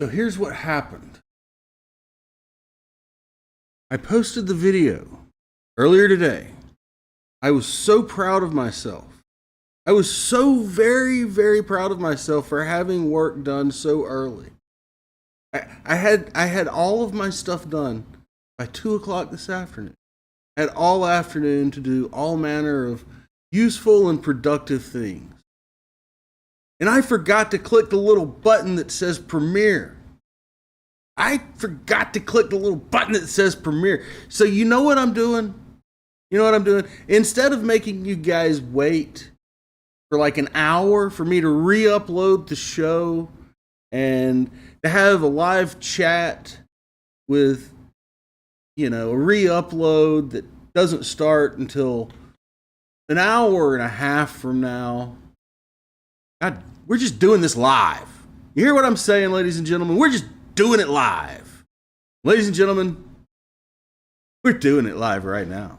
So here's what happened. I posted the video earlier today. I was so proud of myself. I was so very, very proud of myself for having work done so early. I had all of my stuff done by 2 o'clock this afternoon. I had all afternoon to do all manner of useful and productive things. And I forgot to click the little button that says premiere. I forgot to click the little button that says premiere. So you know what I'm doing? You know what I'm doing? Instead of making you guys wait for like an hour for me to re-upload the show and to have a live chat with, you know, a re-upload that doesn't start until an hour and a half from now. God, we're just doing this live. You hear what I'm saying, ladies and gentlemen? We're just doing it live. Ladies and gentlemen, we're doing it live right now.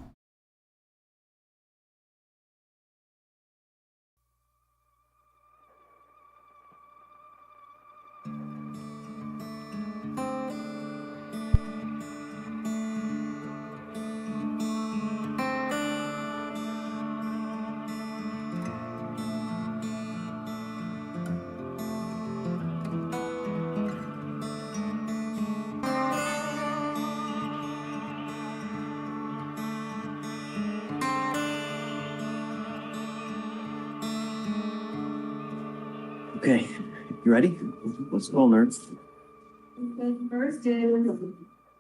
Okay, you ready? Let's go, nerds. Okay, first is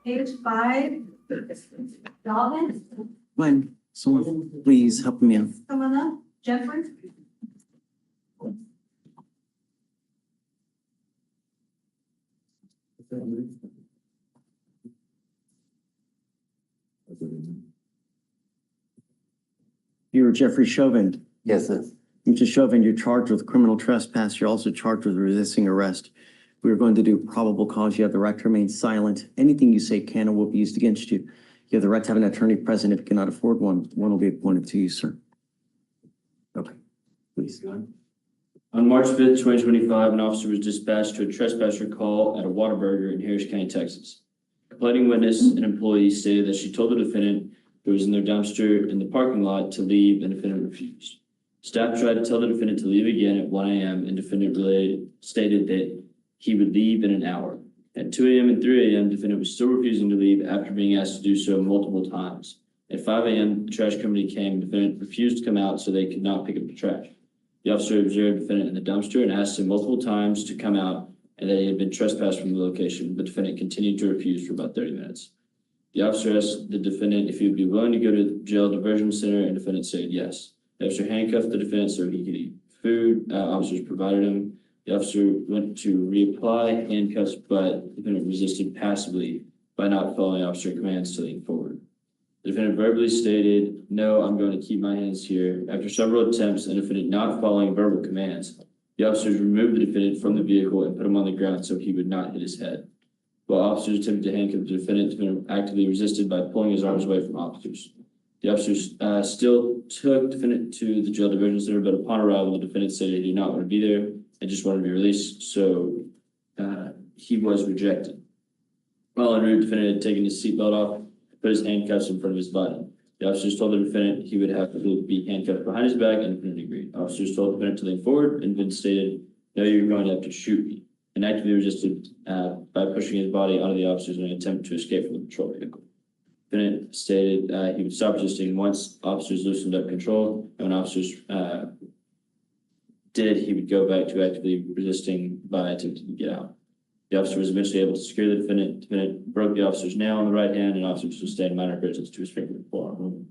page 5, Docket. Glenn, someone please help me out. Come on up, Jeffrey. You're Jeffrey Shovin. Yes, sir. Mr. Shovin, you're charged with criminal trespass. You're also charged with resisting arrest. We are going to do probable cause. You have the right to remain silent. Anything you say can and will be used against you. You have the right to have an attorney present. If you cannot afford one, one will be appointed to you, sir. Okay, please. On March 5th, 2025, an officer was dispatched to a trespasser call at a Whataburger in Harris County, Texas. A complaining witness, an employee, stated that she told the defendant who was in their dumpster in the parking lot to leave, and the defendant refused. Staff tried to tell the defendant to leave again at 1 a.m. and defendant stated that he would leave in an hour. At 2 a.m. and 3 a.m., defendant was still refusing to leave after being asked to do so multiple times. At 5 a.m., the trash company came. Defendant refused to come out, so they could not pick up the trash. The officer observed defendant in the dumpster and asked him multiple times to come out and that he had been trespassed from the location, but defendant continued to refuse for about 30 minutes. The officer asked the defendant if he would be willing to go to the jail diversion center, and defendant said yes. The officer handcuffed the defendant so he could eat food. Officers provided him. The officer went to reapply handcuffs, but the defendant resisted passively by not following officer commands to lean forward. The defendant verbally stated, "No, I'm going to keep my hands here." After several attempts and the defendant not following verbal commands, the officers removed the defendant from the vehicle and put him on the ground so he would not hit his head. While officers attempted to handcuff the defendant actively resisted by pulling his arms away from officers. The officers still took defendant to the jail diversion center, but upon arrival, the defendant said he did not want to be there and just wanted to be released, so he was rejected. While en route, defendant had taken his seatbelt off, put his handcuffs in front of his body. The officers told the defendant he would have to be handcuffed behind his back, and the defendant agreed. Officers told the defendant to lean forward, and defendant stated, "No, you're going to have to shoot me," and actively resisted by pushing his body onto the officers in an attempt to escape from the patrol vehicle. Defendant stated he would stop resisting once officers loosened up control, and when officers did, he would go back to actively resisting by attempting to get out. The officer was eventually able to secure the defendant. Defendant broke the officer's nail on the right hand, and officer sustained minor bruises to his finger and forearm.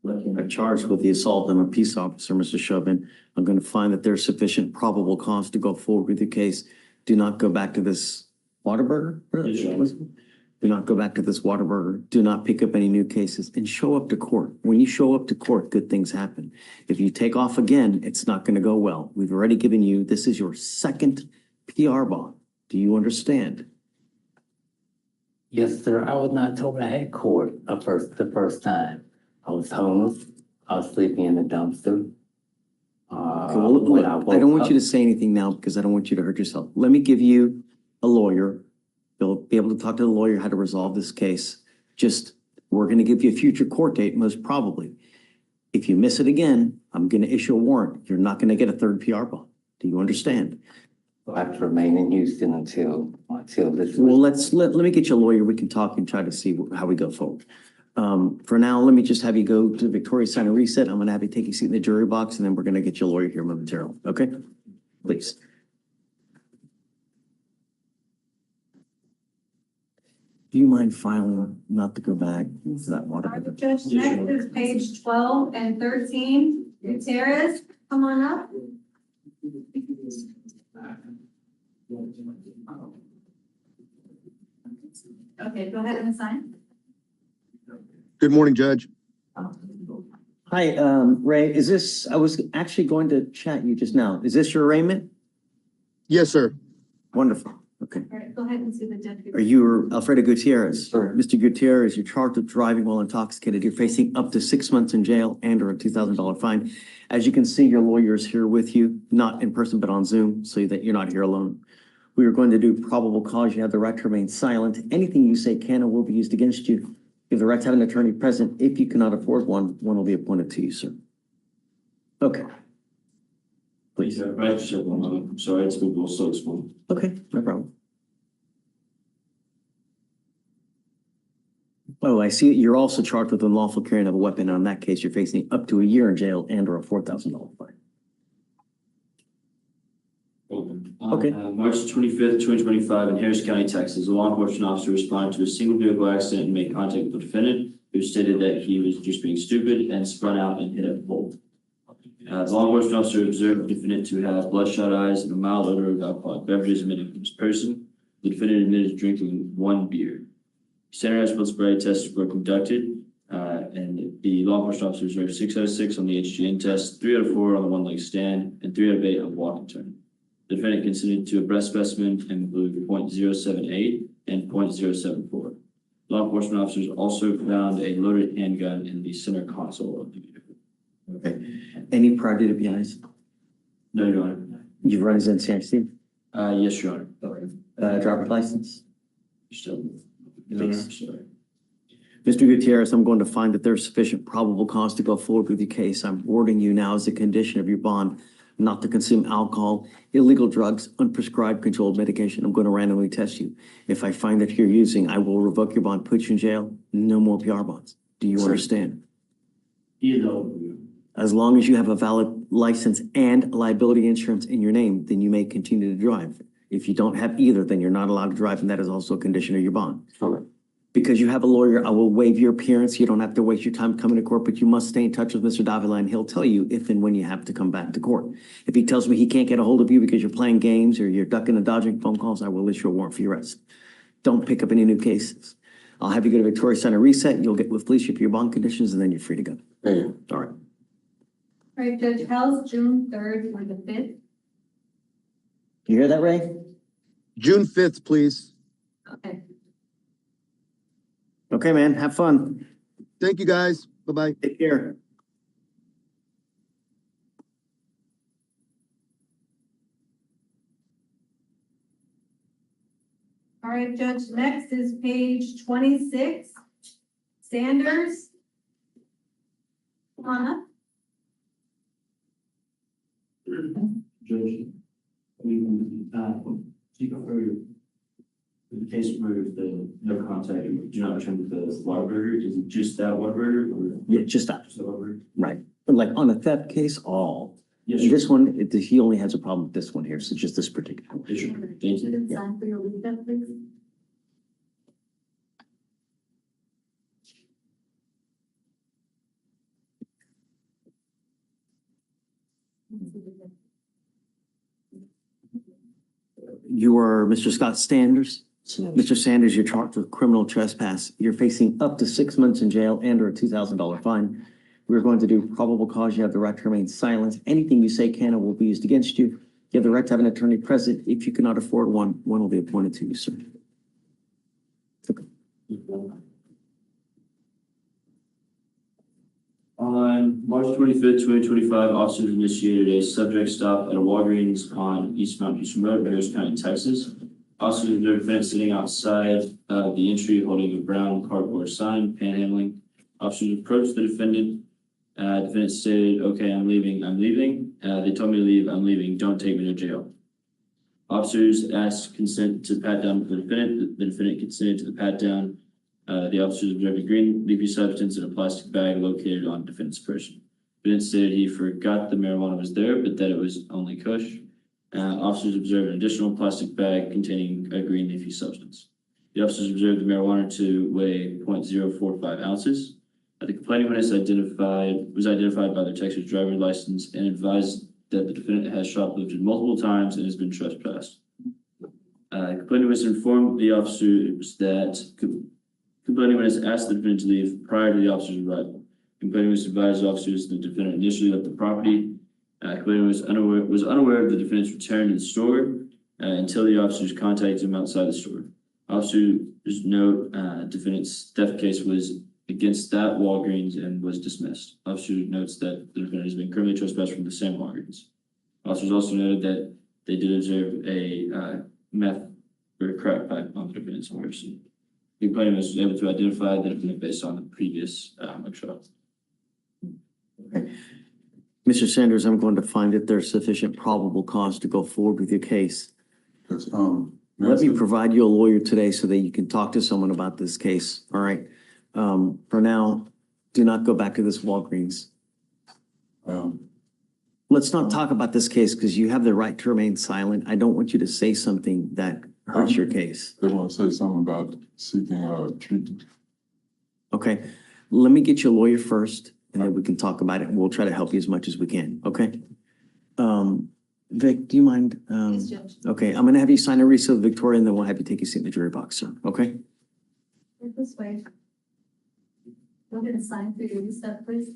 I'm charged with the assault. I'm a peace officer, Mr. Shovin. I'm going to find that there's sufficient probable cause to go forward with the case. Do not go back to this Whataburger. Yes, Your Honor. Do not go back to this Whataburger. Do not pick up any new cases and show up to court. When you show up to court, good things happen. If you take off again, it's not going to go well. We've already given you, this is your second PR bond. Do you understand? Yes, sir. I was not told I had court the first time. I was homeless. I was sleeping in the dumpster. Okay, well, I don't want you to say anything now because I don't want you to hurt yourself. Let me give you a lawyer. You'll be able to talk to the lawyer how to resolve this case. Just, we're going to give you a future court date, most probably. If you miss it again, I'm going to issue a warrant. You're not going to get a third PR bond. Do you understand? I have to remain in Houston until this. Well, let me get you a lawyer. We can talk and try to see how we go forward. For now, let me just have you go to Victoria, sign a reset. I'm going to have you take a seat in the jury box, and then we're going to get you a lawyer here momentarily. Okay? Please. Do you mind filing not to go back to that All water? right, Judge, next is page 12 and 13. Gutierrez, come on up. Okay, go ahead and sign. Good morning, Judge. Hi, Ray, is this, I was actually going to chat you just now. Is this your arraignment? Yes, sir. Wonderful. Okay. All right, go ahead and see the judge. Are you Alfredo Gutierrez? Sure. Mr. Gutierrez, you're charged with driving while intoxicated. You're facing up to 6 months in jail and or a $2,000 fine. As you can see, your lawyer is here with you, not in person, but on Zoom, so that you're not here alone. We are going to do probable cause. You have the right to remain silent. Anything you say can and will be used against you. You have the right to have an attorney present. If you cannot afford one, one will be appointed to you, sir. Okay. Please. Yeah, right, just have one moment. I'm sorry, it's been a little slow this morning. Okay, no problem. Oh, I see. You're also charged with unlawful carrying of a weapon. And in that case, you're facing up to a year in jail and or a $4,000 fine. Okay. March 25th, 2025, in Harris County, Texas, a law enforcement officer responded to a single vehicle accident and made contact with the defendant, who stated that he was just being stupid and spun out and hit a pole. The law enforcement officer observed the defendant to have bloodshot eyes and a mild odor of alcoholic beverages emitting from his person. The defendant admitted to drinking one beer. Standardized blood sobriety tests were conducted, and the law enforcement officer observed 6 out of 6 on the HGN test, 3 out of 4 on the one-leg stand, and 3 out of 8 on walk and turn. The defendant consented to a breath specimen and included .078 and .074. Law enforcement officers also found a loaded handgun in the center console of the vehicle. Okay. Any prior DWIs? No, Your Honor. You've run his NCIC? Yes, Your Honor. Driver's license? Still. Your Honor, Please. sorry. Mr. Gutierrez, I'm going to find that there's sufficient probable cause to go forward with your case. I'm ordering you now as a condition of your bond not to consume alcohol, illegal drugs, unprescribed controlled medication. I'm going to randomly test you. If I find that you're using, I will revoke your bond, put you in jail. No more PR bonds. Do you understand? As long as you have a valid license and liability insurance in your name, then you may continue to drive. If you don't have either, then you're not allowed to drive, and that is also a condition of your bond. Correct. Because you have a lawyer, I will waive your appearance. You don't have to waste your time coming to court, but you must stay in touch with Mr. Davila, and he'll tell you if and when you have to come back to court. If he tells me he can't get a hold of you because you're playing games or you're ducking and dodging phone calls, I will issue a warrant for your arrest. Don't pick up any new cases. I'll have you go to Victoria Center reset. You'll get with Fleischer for your bond conditions, and then you're free to go. Thank you. All right. All right, Judge, how's June 3rd or the 5th? You hear that, Ray? June 5th, please. Okay. Okay, man. Have fun. Thank you, guys. Bye-bye. Take care. All right, Judge, next is page 26. Sanders. Come on up. Judge, speak for the case where the no contact, do not return to the Whataburger, is it just that Whataburger or Yeah, just that. just the Whataburger? Right. But like on a theft case, all. Yes, And sir. this one, he only has a problem with this one here, so just this particular one. Yes, sir. Thank you. Student sign for your leave that, please. You are Mr. Scott Sanders. Mr. Sanders, you're charged with criminal trespass. You're facing up to 6 months in jail and or a $2,000 fine. We're going to do probable cause. You have the right to remain silent. Anything you say can or will be used against you. You have the right to have an attorney present. If you cannot afford one, one will be appointed to you, sir. On March 25th, 2025, officers initiated a subject stop at a Walgreens on East Mount Houston Road, Harris County, Texas. Officers observed defendant sitting outside the entry holding a brown cardboard sign, panhandling. Officers approached the defendant. Defendant stated, "Okay, I'm leaving. I'm leaving. They told me to leave. I'm leaving. Don't take me to jail." Officers asked consent to pat down the defendant. The defendant consented to the pat down. The officers observed a green leafy substance in a plastic bag located on defendant's person. Defendant stated he forgot the marijuana was there, but that it was only kush. Officers observed an additional plastic bag containing a green leafy substance. The officers observed the marijuana to weigh 0.045 ounces. The complaining witness was identified by their Texas driver's license and advised that the defendant has shoplifted multiple times and has been trespassed. Complaining witness informed the officers that complaining witness asked the defendant to leave prior to the officer's arrival. Complaining witness advised officers the defendant initially left the property. Complaining was unaware of the defendant's return to the store until the officers contacted him outside the store. Officers note defendant's theft case was against that Walgreens and was dismissed. Officer notes that the defendant has been criminally trespassed from the same Walgreens. Officers also noted that they did observe a meth or crack pipe on the defendant's person. The complainant was able to identify the defendant based on the previous mugshot. Okay. Mr. Sanders, I'm going to find that there's sufficient probable cause to go forward with your case. Yes, Let me provide you a lawyer today so that you can talk to someone about this case, all right? For now, do not go back to this Walgreens. Let's not talk about this case because you have the right to remain silent. I don't want you to say something that hurts your case. They want to say something about seeking treatment. Okay, let me get your lawyer first and then we can talk about it and we'll try to help you as much as we can, okay? Vic, do you mind? Yes, Judge. Okay, I'm gonna have you sign a receipt, Victoria, and then we'll have you take your seat in the jury box, sir, okay? This way. Go ahead and sign for your receipt, please.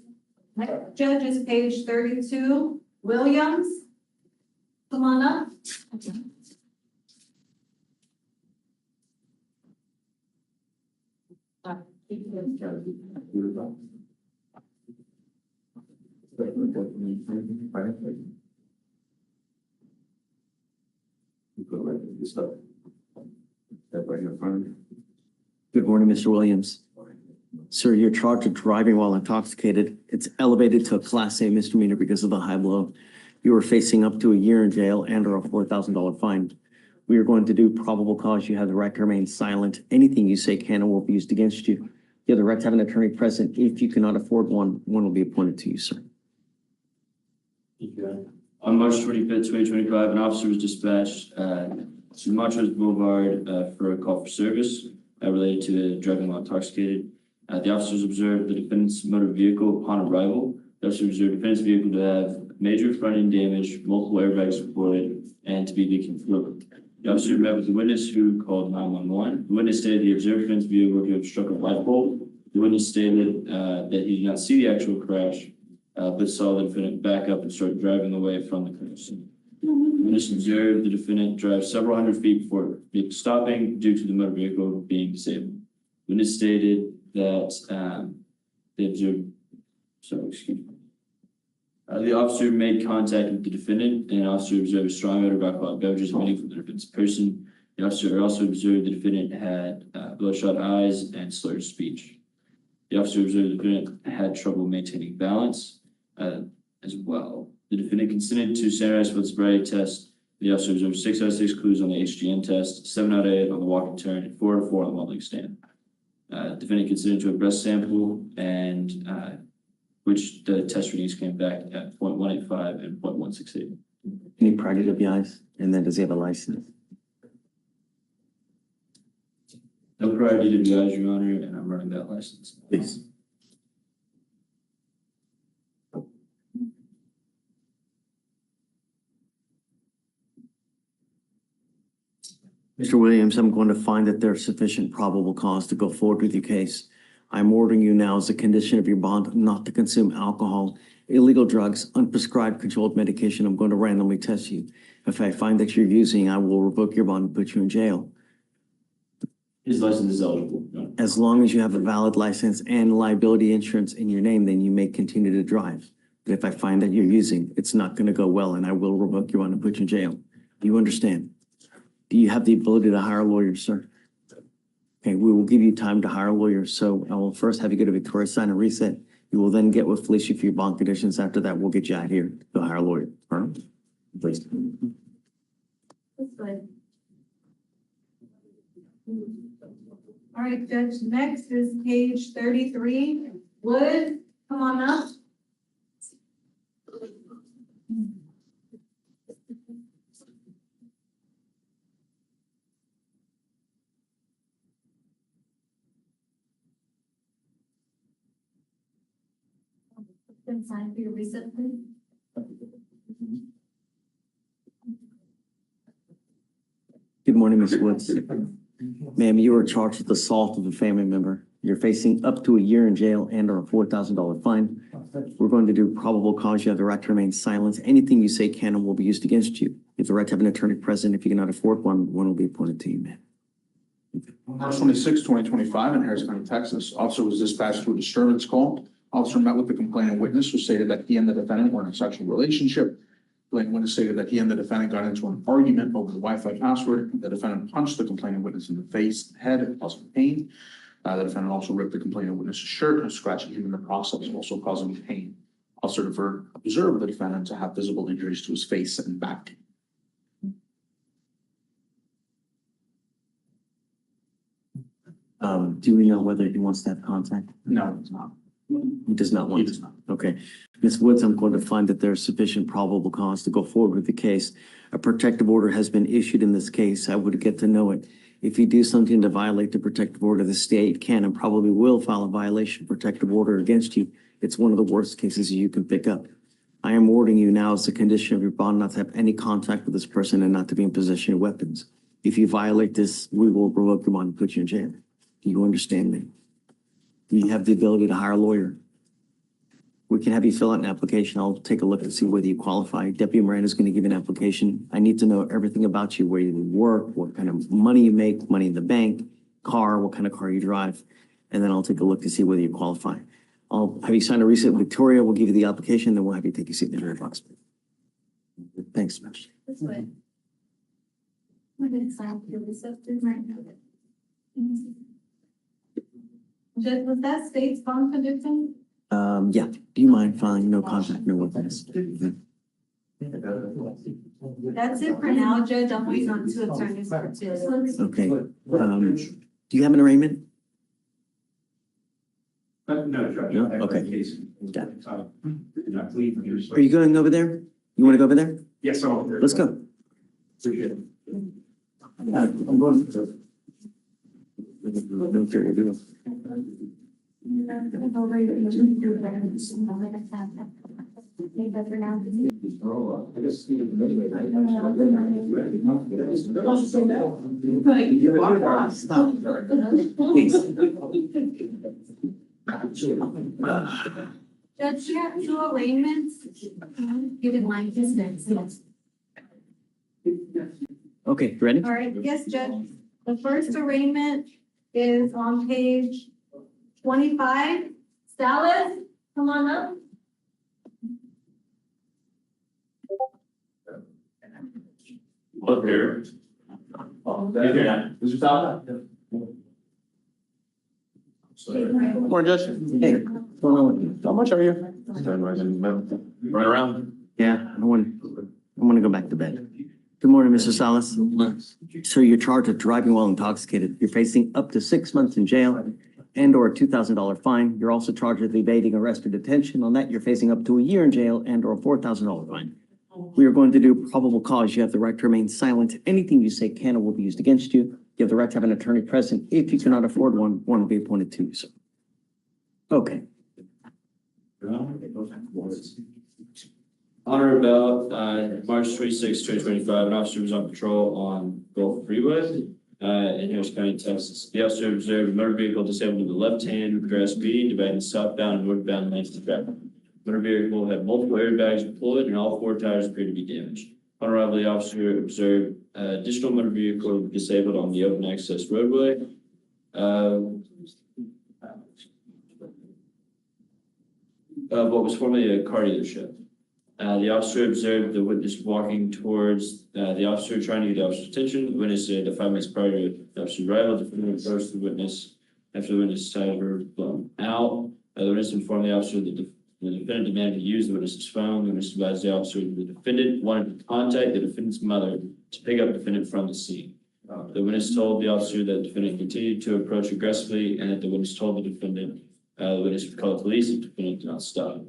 Next judge is page 32, Williams. Come on up. Good morning, Mr. Williams. Sir, you're charged with driving while intoxicated. It's elevated to a Class A misdemeanor because of the high blow. You are facing up to a year in jail and or a $4,000 fine. We are going to do probable cause. You have the right to remain silent. Anything you say can or will be used against you. You have the right to have an attorney present. If you cannot afford one, one will be appointed to you, sir. On March 25th, 2025, an officer was dispatched to Montrose Boulevard for a call for service related to driving while intoxicated. The officers observed the defendant's motor vehicle upon arrival. The officers observed the defendant's vehicle to have major front end damage, multiple airbags deployed, and to be leaking fluid. The officer met with the witness who called 911. The witness stated he observed the defendant's vehicle to have struck a light pole. The witness stated that he did not see the actual crash, but saw the defendant back up and start driving away from the crash scene. The witness observed the defendant drive several hundred feet before stopping due to the motor vehicle being disabled. The witness stated that they observed, the officer made contact with the defendant, and the officer observed a strong odor of alcoholic beverages emanating from the defendant's person. The officer also observed the defendant had bloodshot eyes and slurred speech. The officer observed the defendant had trouble maintaining balance as well. The defendant consented to standardized field sobriety test. The officer observed 6 out of 6 clues on the HGN test, 7 out of 8 on the walk and turn, and 4 out of 4 on the one-leg stand. Defendant consented to a breath sample, and which the test readings came back at 0.185 and 0.168. Any prior WIs? And then does he have a license? No prior DWIs, Your Honor, and I'm running that license. Please. Mr. Williams, I'm going to find that there's sufficient probable cause to go forward with your case. I'm ordering you now as a condition of your bond not to consume alcohol, illegal drugs, unprescribed controlled medication. I'm going to randomly test you. If I find that you're using, I will revoke your bond and put you in jail. His license is eligible, Your Honor. As long as you have a valid license and liability insurance in your name, then you may continue to drive. But if I find that you're using, it's not going to go well and I will revoke your bond and put you in jail. You understand? Do you have the ability to hire a lawyer, sir? Okay, we will give you time to hire a lawyer. So I will first have you go to Victoria, sign a reset. You will then get with Fleischer for your bond conditions. After that, we'll get you out here to hire a lawyer. All right? Please. This way. All right, Judge, next is page 33. Wood, come on up. Been signed for your recent plea. Good morning, Ms. Woods. Ma'am, you were charged with assault of a family member. You're facing up to a year in jail and or a $4,000 fine. We're going to do probable cause. You have the right to remain silent. Anything you say can and will be used against you. You have the right to have an attorney present. If you cannot afford one, one will be appointed to you, ma'am. On March 26, 2025, in Harris County, Texas, officer was dispatched to a disturbance call. Officer met with the complaining witness, who stated that he and the defendant were in a sexual relationship. Complaining witness stated that he and the defendant got into an argument over the Wi-Fi password. The defendant punched the complaining witness in the face, head, causing pain. The defendant also ripped the complaining witness's shirt, scratching him in the process, also causing pain. Officer observed the defendant to have visible injuries to his face and back. Do we know whether he wants to have contact? No, it's not. He does not He want does to. not. Okay. Ms. Woods, I'm going to find that there's sufficient probable cause to go forward with the case. A protective order has been issued in this case. I would get to know it. If you do something to violate the protective order, the state can and probably will file a violation of protective order against you. It's one of the worst cases you can pick up. I am warning you now as a condition of your bond not to have any contact with this person and not to be in possession of weapons. If you violate this, we will revoke your bond and put you in jail. Do you understand me? Do you have the ability to hire a lawyer? We can have you fill out an application. I'll take a look and see whether you qualify. Deputy Miranda is going to give you an application. I need to know everything about you, where you work, what kind of money you make, money in the bank, car, what kind of car you drive. And then I'll take a look to see whether you qualify. I'll have you sign a receipt with Victoria. We'll give you the application, then we'll have you take your seat in the jury box. Thanks, Mitch. This way. We're gonna sign for your receipt right now. Judge, was that state's bond condition? Yeah. Do you mind filing no contact, no weapons? That's it for now, Judge. I'm waiting on two attorneys for two. Okay. Do you have an arraignment? No, Judge. No? I have a Okay. case. Got it. Not leaving here. Are you going over there? You want to go over there? Yes, I'm over there. Let's go. Appreciate it. I'm going. Stop. Please. Judge, you have two arraignments. Given line distance. Okay, ready? All right, yes, Judge. The first arraignment is on page 25. Salis, come on up. Up here. Mr. Sala? Morning, Judge. Hey, what's going on with you? How much are you? Run around. Yeah, I want to go back to bed. Good morning, Mr. Salis. Sir, you're charged with driving while intoxicated. You're facing up to 6 months in jail and or a $2,000 fine. You're also charged with evading arrest or detention. On that, you're facing up to a year in jail and or a $4,000 fine. We are going to do probable cause. You have the right to remain silent. Anything you say can or will be used against you. You have the right to have an attorney present. If you cannot afford one, one will be appointed to you, sir. Okay. On or about March 26, 2025, an officer was on patrol on Gulf Freeway in Harris County, Texas. The officer observed a motor vehicle disabled in the left hand, grass speeding, dividing southbound and northbound lanes of traffic. Motor vehicle had multiple airbags deployed and all four tires appeared to be damaged. On arrival, the officer observed additional motor vehicle disabled on the open access roadway. What was formerly a car dealership. The officer observed the witness walking towards, the officer trying to get the officer's attention. The witness said that 5 minutes prior to the officer's arrival, the defendant approached the witness after the witness tied her blown out. The witness informed the officer that the defendant demanded to use the witness's phone. The witness advised the officer that the defendant wanted to contact the defendant's mother to pick up the defendant from the scene. The witness told the officer that the defendant continued to approach aggressively and that the witness told the defendant the witness would call the police if the defendant did not stop.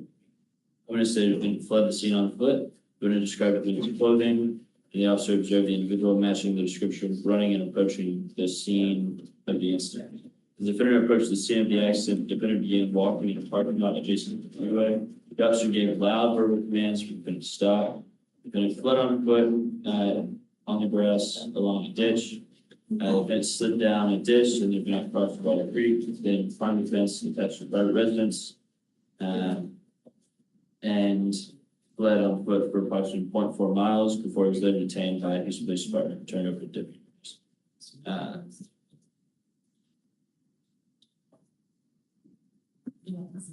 The witness said the defendant fled the scene on foot. The witness described the defendant's clothing, and the officer observed the individual matching the description running and approaching the scene of the incident. As the defendant approached the scene of the accident, the defendant began walking in a parking lot adjacent to the freeway. The officer gave loud verbal commands for the defendant to stop. The defendant fled on foot on the grass along a ditch. The defendant slid down a ditch and the defendant crossed the Water Creek, then climbed the fence attached to private residence, and fled on foot for approximately 0.4 miles before he was later detained by his police department and turned over to deputies.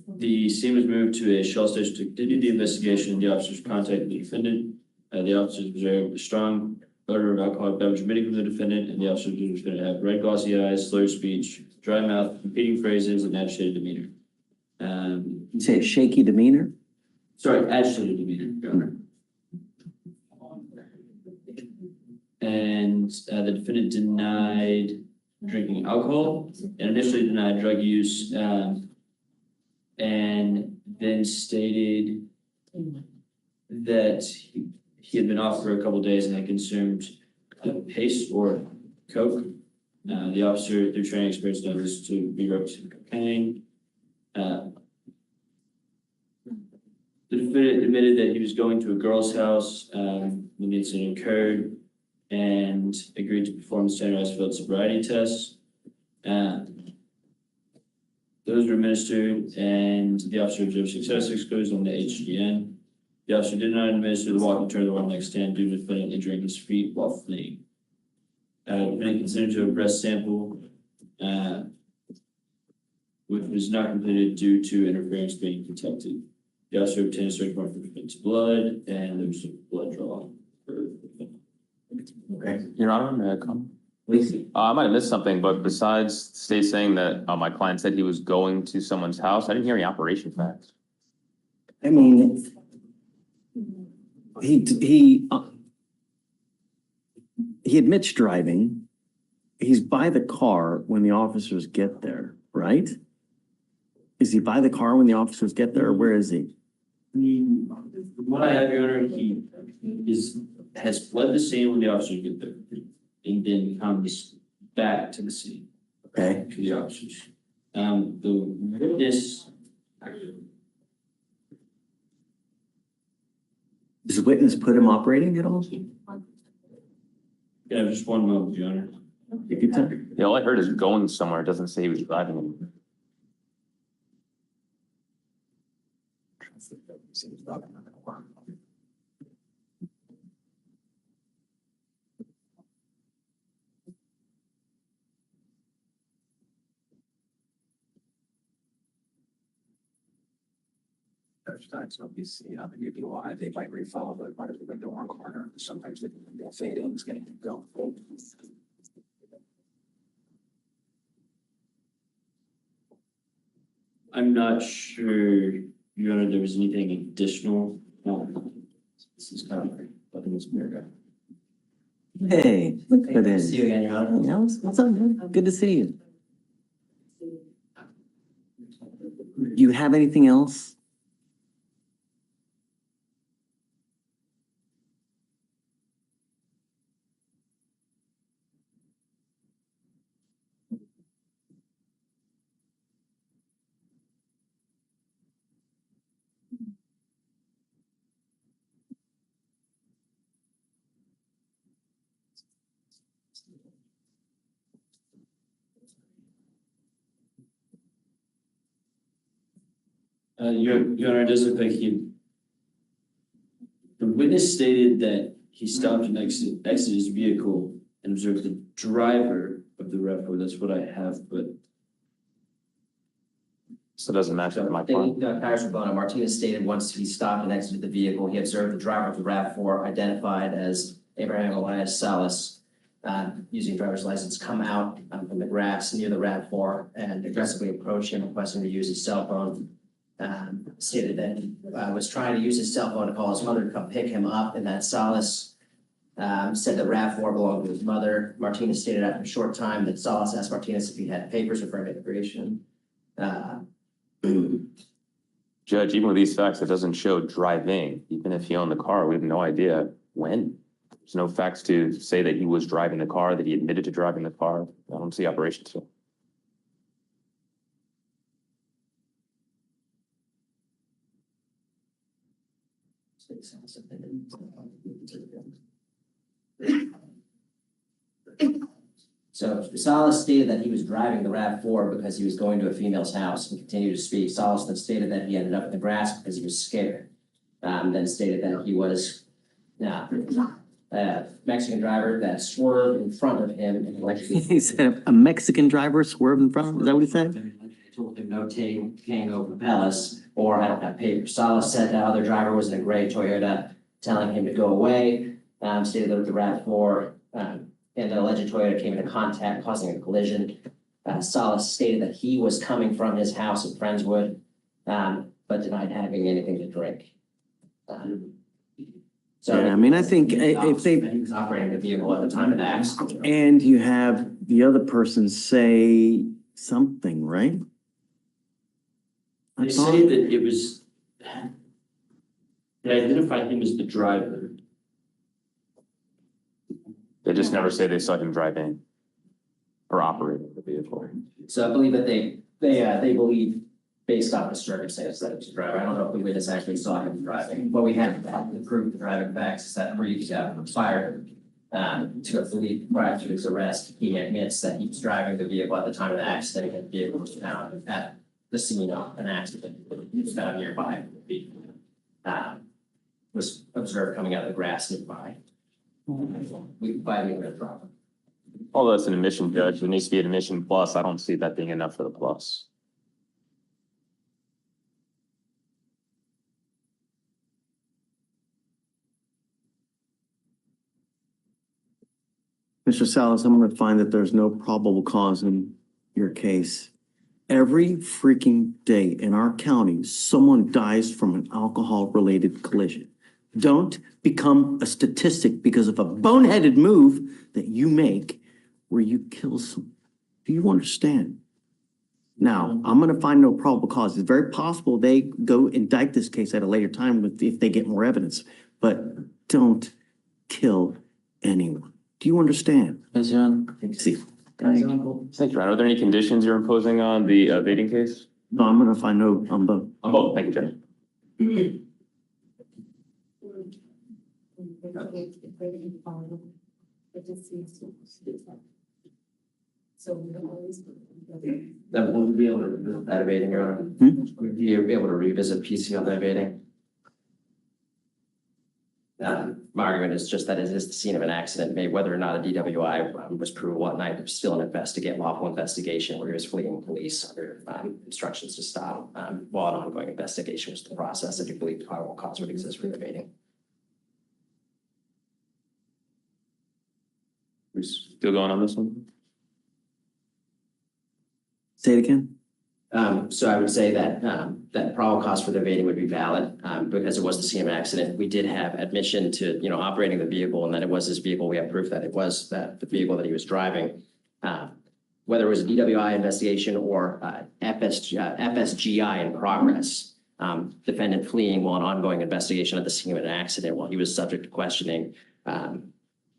The scene was moved to a Shell station to continue the investigation. The officers contacted the defendant. The officers observed a strong odor of alcoholic beverage emitting from the defendant, and the officers observed the defendant have red glossy eyes, slurred speech, dry mouth, repeating phrases, and agitated demeanor. You say a shaky demeanor? Sorry, agitated demeanor, Your Honor. And the defendant denied drinking alcohol and initially denied drug use, and then stated that he had been off for a couple of days and had consumed paste or coke. The officer, through training experience, knows this to be represented cocaine. The defendant admitted that he was going to a girl's house when the incident occurred and agreed to perform standardized field sobriety tests. Those were administered and the officer observed successful scores on the HGN. The officer did not administer the walking tour of the one-leg stand due to the defendant injuring his feet while fleeing. The defendant considered to a breast sample, which was not completed due to interference being detected. The officer obtained a search warrant for the defendant's blood, and there was a blood draw for the defendant. Okay. Your Honor, may I come? Please. I might have missed something, but besides the state saying that my client said he was going to someone's house, I didn't hear any operation facts. I mean, he admits driving. He's by the car when the officers get there, right? Is he by the car when the officers get there, or where is he? From what I have, Your Honor, he has fled the scene when the officers get there, and then comes back to the scene. Okay. To the officers. The witness. Does the witness put him operating at all? Yeah, just one moment, Your Honor. Take your time. Yeah, all I heard is going somewhere. It doesn't say he was driving. Times obviously, maybe why they might refollow, but might have been the wrong corner. Sometimes they can fade in, it's getting go. I'm not sure, Your Honor, there was anything additional. This is kind of like this mirror. Hey, look at it. See you again, Your Honor. Yeah, what's up, man? Good to see you. Do you have anything else? Your Honor, it does look like the witness stated that he stopped and exited his vehicle and observed the driver of the RAV4. That's what I have, but So it doesn't match up with my Thinking, client. tires were blown out. Martinez stated once he stopped and exited the vehicle, he observed the driver of the RAV4, identified as Abraham Elias Salis, using driver's license, come out from the grass near the RAV4 and aggressively approach him, requesting to use his cell phone. Stated that he was trying to use his cell phone to call his mother to come pick him up, and that Salis said that RAV4 belonged to his mother. Martinez stated after a short time that Salis asked Martinez if he had papers referring to immigration. Judge, even with these facts, it doesn't show driving. Even if he owned the car, we have no idea when. There's no facts to say that he was driving the car, that he admitted to driving the car. I don't see operations. So Salis stated that he was driving the RAV4 because he was going to a female's house and continued to speak. Salis then stated that he ended up in the grass because he was scared. Then stated that he was a Mexican driver that swerved in front of him. And like He said a Mexican driver swerved in front of him. Is that what he said? They told him no tango papeles, or I don't have papers. Salis said the other driver was in a gray Toyota, telling him to go away. Stated that the RAV4 and the alleged Toyota came into contact, causing a collision. Salis stated that he was coming from his house in Friendswood, but denied having anything to drink. Yeah, I mean, I think if they, He was operating the vehicle at the time of the accident. and you have the other person say something, right? They That's all. say that it was, they identified him as the driver. They just never say they saw him driving or operating the vehicle. So I believe that they believe, based on the circumstances, that it was a driver. I don't know if the witness actually saw him driving. What we have to prove the driving facts is that Reeves fired to a police prior to his arrest. He admits that he was driving the vehicle at the time of the accident, and the vehicle was found at the scene of an accident. It was found nearby. Was observed coming out of the grass nearby. We can find him with a problem. Although it's an admission, Judge, it needs to be an admission plus. I don't see that being enough for the plus. Mr. Salis, I'm going to find that there's no probable cause in your case. Every freaking day in our county, someone dies from an alcohol-related collision. Don't become a statistic because of a boneheaded move that you make where you kill someone. Do you understand? Now, I'm going to find no probable cause. It's very possible they go indict this case at a later time if they get more evidence, but don't kill anyone. Do you understand? Yes, John. See, Thank you, Your Honor. Are there any conditions you're imposing on the evading case? no, I'm going to find no on both. On both. Thank you, Judge. That will be able to revisit that evading, Your Honor. Would you be able to revisit PC on the evading? My argument is just that it is the scene of an accident, maybe whether or not a DWI was provable at night, there's still an lawful investigation where he was fleeing police under instructions to stop while an ongoing investigation was the process. I do believe the probable cause would exist for the evading. We're still going on this one? Say it again. So I would say that that probable cause for the evading would be valid because it was the scene of an accident. We did have admission to, operating the vehicle and that it was his vehicle. We have proof that it was the vehicle that he was driving. Whether it was a DWI investigation or FSGI in progress, defendant fleeing while an ongoing investigation at the scene of an accident while he was subject to questioning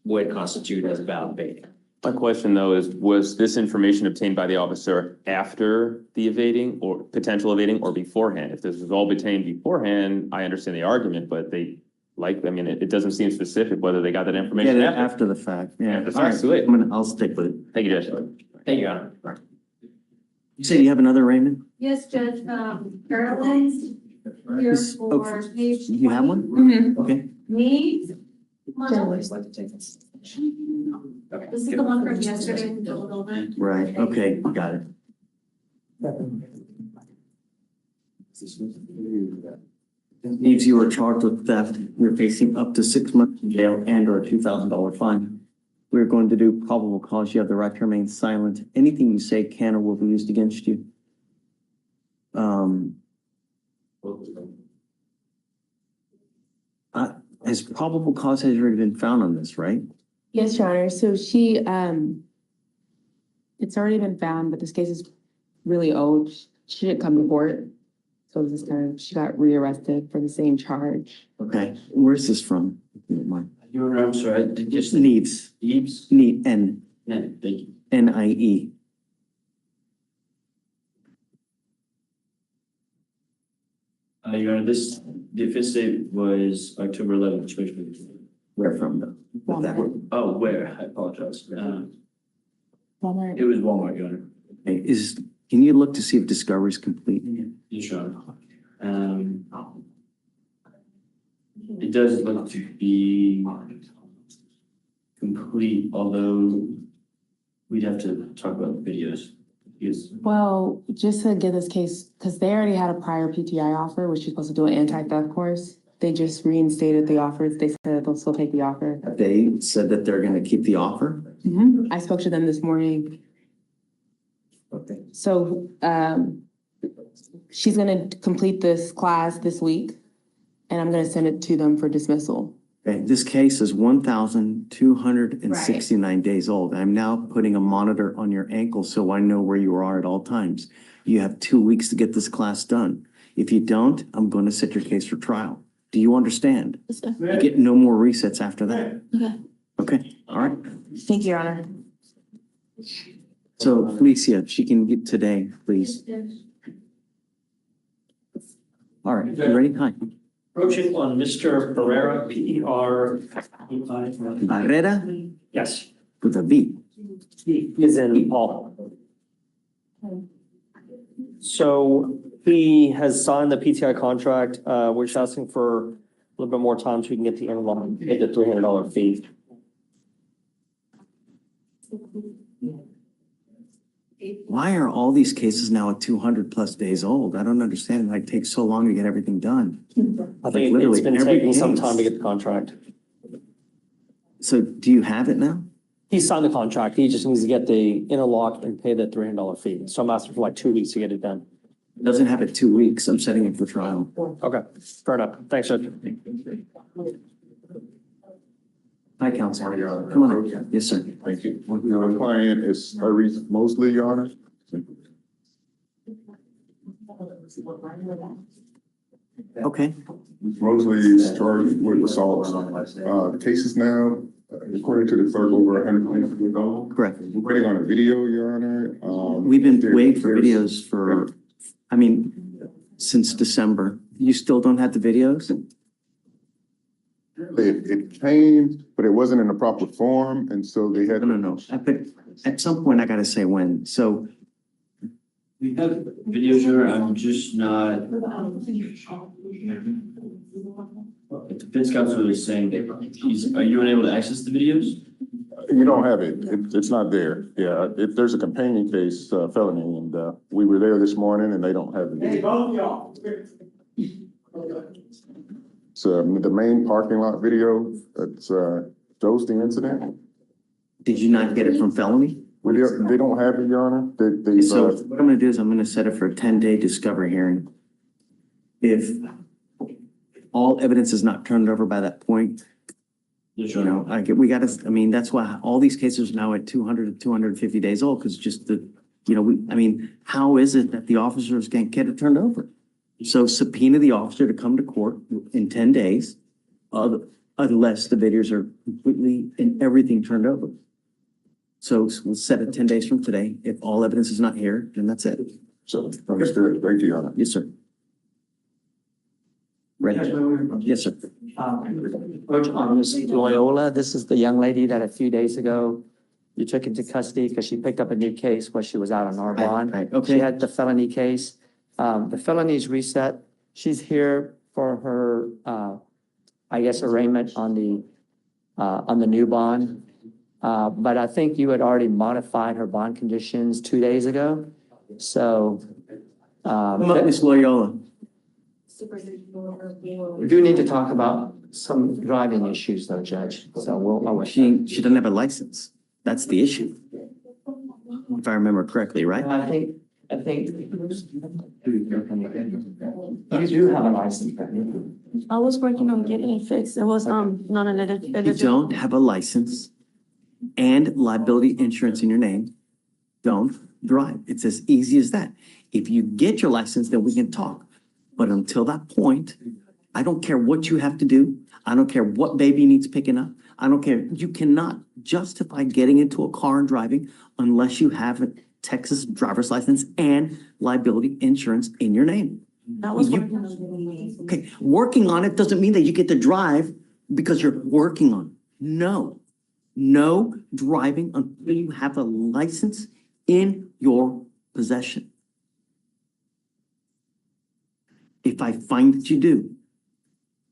would constitute as a valid evading. My question though is, was this information obtained by the officer after the evading or potential evading or beforehand? If this was all obtained beforehand, I understand the argument, but it doesn't seem specific whether they got that information Get it after. after the fact. Yeah. After the All right. fact, too late. I'll stick with it. Thank you, Judge. Thank you, Your Honor. You say you have another, Raymond? Yes, Judge, Carolyn's here for page 20. You have one? Mhm. Okay. Me. Always like to take this. Okay. This is the one from yesterday, the little bit. Right. Okay. Got it. If you were charged with theft, you're facing up to 6 months in jail and or a $2,000 fine. We're going to do probable cause. You have the right to remain silent. Anything you say can or will be used against you. Has probable cause has already been found on this, right? Yes, Your Honor. So it's already been found, but this case is really old. She didn't come to court. So this is she got rearrested for the same charge. Okay, where's this from? If you don't mind. Your Honor, I'm sorry, I did just. Neves. Eves? Need, N, Yeah, thank you. N-I-E. Your Honor, the offense date was October 11th, 2023. Where from though? With that. Oh, where? I apologize. Walmart. It was Walmart, Your Honor. Okay, can you look to see if discovery is complete? Yes, Your Honor. It does look to be complete, although we'd have to talk about the videos. Yes. Well, just to get this case, because they already had a prior PTI offer, which you're supposed to do an anti-theft course. They just reinstated the offers. They said they'll still take the offer. They said that they're gonna keep the offer? I spoke to them this morning. Okay. So she's gonna complete this class this week, and I'm gonna send it to them for dismissal. Okay, this case is 1,269 days old. I'm now putting a monitor on your ankle so I know where you are at all times. You have 2 weeks to get this class done. If you don't, I'm going to set your case for trial. Do you understand? Yes, sir. You get no more resets after that. Okay. Okay, all right. Thank you, Your Honor. So Felicia, if she can get today, please. All right, you ready? Hi. Approaching on Mr. Pereira, P-E-R. Barrera Yes. with a V. He is in Paul. So he has signed the PTI contract. We're just asking for a little bit more time so we can get the interlock, pay the $300 fee. Why are all these cases now at 200+ days old? I don't understand why it takes so long to get everything done. I think it's literally been every taking some case. time to get the contract. So do you have it now? He signed the contract. He just needs to get the interlock and pay the $300 fee. So I'm asking for like 2 weeks to get it done. It doesn't have it 2 weeks. I'm setting it for trial. Okay, fair enough. Thanks, Judge. Hi, Counsel. Come on. Yes, sir. Thank you. My client is Tyrese Mosley, Your Honor. Okay. Mosley is charged with assault. The case is now, according to the clerk, over 100 years old. Correct. We're waiting on a video, Your Honor. We've been waiting for videos for, since December. You still don't have the videos? It came, but it wasn't in the proper form, and so they had. No. But at some point, I gotta say when. So We have videos, Your Honor. I'm just not. The defense counsel is saying that are you unable to access the videos? You don't have it. It's not there. Yeah, there's a companion case, felony, and we were there this morning, and they don't have it. So the main parking lot video that shows the incident. did you not get it from felony? They don't have it, Your Honor. So what I'm gonna do is I'm gonna set it for a 10-day discovery hearing. If all evidence is not turned over by that point, Yes, you Your know, Honor. that's why all these cases are now at 200 to 250 days old, because just how is it that the officers can't get it turned over? So subpoena the officer to come to court in 10 days, unless the videos are completely and everything turned over. So we'll set it 10 days from today. If all evidence is not here, then that's it. So, understood. Thank you, Your Honor. Yes, sir. Ready? Yes, sir. Coach, on Ms. Loyola, this is the young lady that a few days ago you took into custody because she picked up a new case while she was out on our bond. Right, okay. She had the felony case. The felony's reset. She's here for her, arraignment on the new bond. But I think you had already modified her bond conditions 2 days ago. So, Come up, Ms. Loyola. We do need to talk about some driving issues though, Judge, so we'll. She doesn't have a license. That's the issue. If I remember correctly, right? I think. You do have a license. I was working on getting it fixed. It was, If you don't have a license and liability insurance in your name, don't drive. It's as easy as that. If you get your license, then we can talk. But until that point, I don't care what you have to do. I don't care what baby needs picking up. I don't care. You cannot justify getting into a car and driving unless you have a Texas driver's license and liability insurance in your name. I was You- working on getting it. Okay, working on it doesn't mean that you get to drive because you're working on it. No driving until you have a license in your possession. If I find that you do,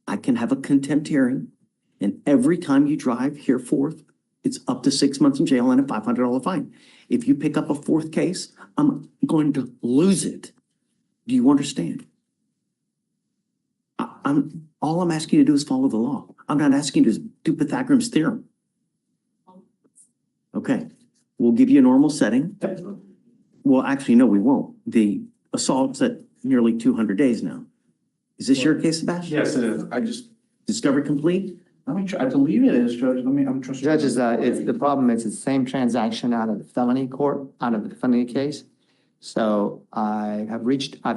I can have a contempt hearing, and every time you drive hereforth, it's up to 6 months in jail and a $500 fine. If you pick up a fourth case, I'm going to lose it. Do you understand? All I'm asking you to do is follow the law. I'm not asking you to do Pythagorean's theorem. Okay, we'll give you a normal setting. Well, actually, no, we won't. The assault's at nearly 200 days now. Is this your case, Sebastian? Yes, it is. I just, Discovery complete? I believe it is, Judge. I'm trusting. Judge, it's, the problem is it's the same transaction out of the felony court, out of the felony case. So I've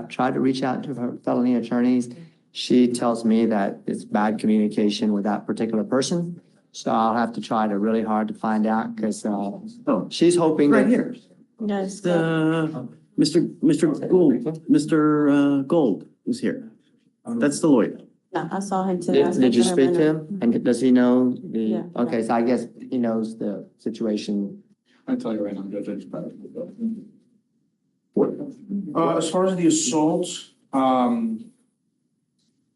tried to reach out to her felony attorneys. She tells me that it's bad communication with that particular person. So I'll have to try to really hard to find out because, she's hoping Right that. here. Yes. Mr. Gold was here. That's the lawyer. Yeah, I saw him today. Did you speak to him? And does he know the, Yeah. okay, so I guess he knows the situation. I tell you right now, Judge, I just better. As far as the assault,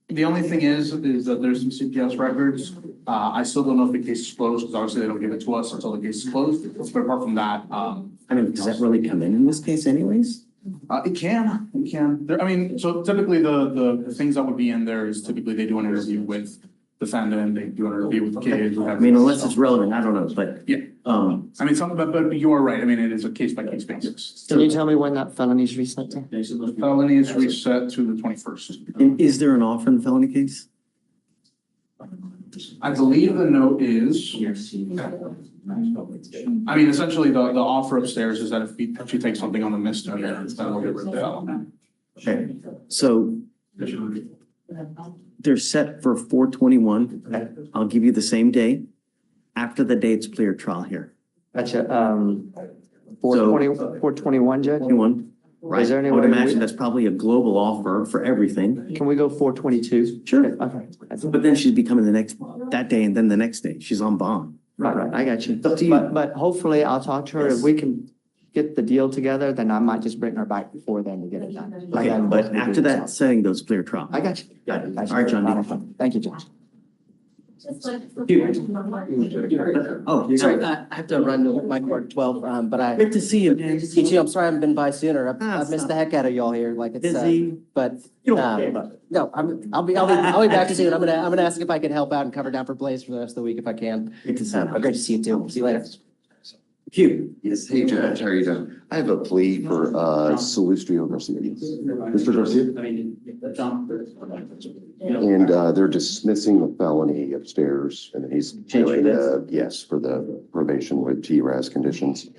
the only thing is that there's some CPS records. I still don't know if the case is closed, because obviously they don't give it to us until the case is closed. But apart from that, I mean, does that really come in this case anyways? it can. There, I mean, so typically the things that would be in there is typically they do an interview with defendant, they do an interview with the kids. I mean, unless it's relevant, I don't know, but. Yeah. I mean, but you are right. I mean, it is a case by case basis. Can you tell me when that felony is reset to? Felony is reset to the 21st. And is there an offer in the felony case? I believe the note is, I mean, essentially the offer upstairs is that if she takes something on the misdemeanor, then we'll get rid of that. Okay, so they're set for 4/21. I'll give you the same day after the date's clear trial here. Gotcha, 421, Judge? 21, right? Is there any I would way imagine we- that's probably a global offer for everything. Can we go 422? Sure. Okay. That's- But then she'd be coming that day and then the next day. She's on bond. Right, I got you. It's up to you. But hopefully I'll talk to her. If we can get the deal together, then I might just bring her back before then to get it done. Okay, but after that setting goes clear trial. I got you. Got it. Got you. All right, John. Thank you, Judge. Oh, Sorry, I have to run to my court 12, but Good to see you, man. you too, I'm sorry I haven't been by sooner. I've Ah, missed the heck out of y'all here, like it's, Busy. but, You don't care. no, I'll be back soon. I'm gonna ask if I can help out and cover down for Blaze for the rest of the week if I can. Good to see you. Great to see you too. See you later. Hugh. Yes, hey Judge, how are you doing? I have a plea for Solrio Garcia. Mr. Garcia? And they're dismissing the felony upstairs and he's doing, yes, for the probation with TRAS conditions.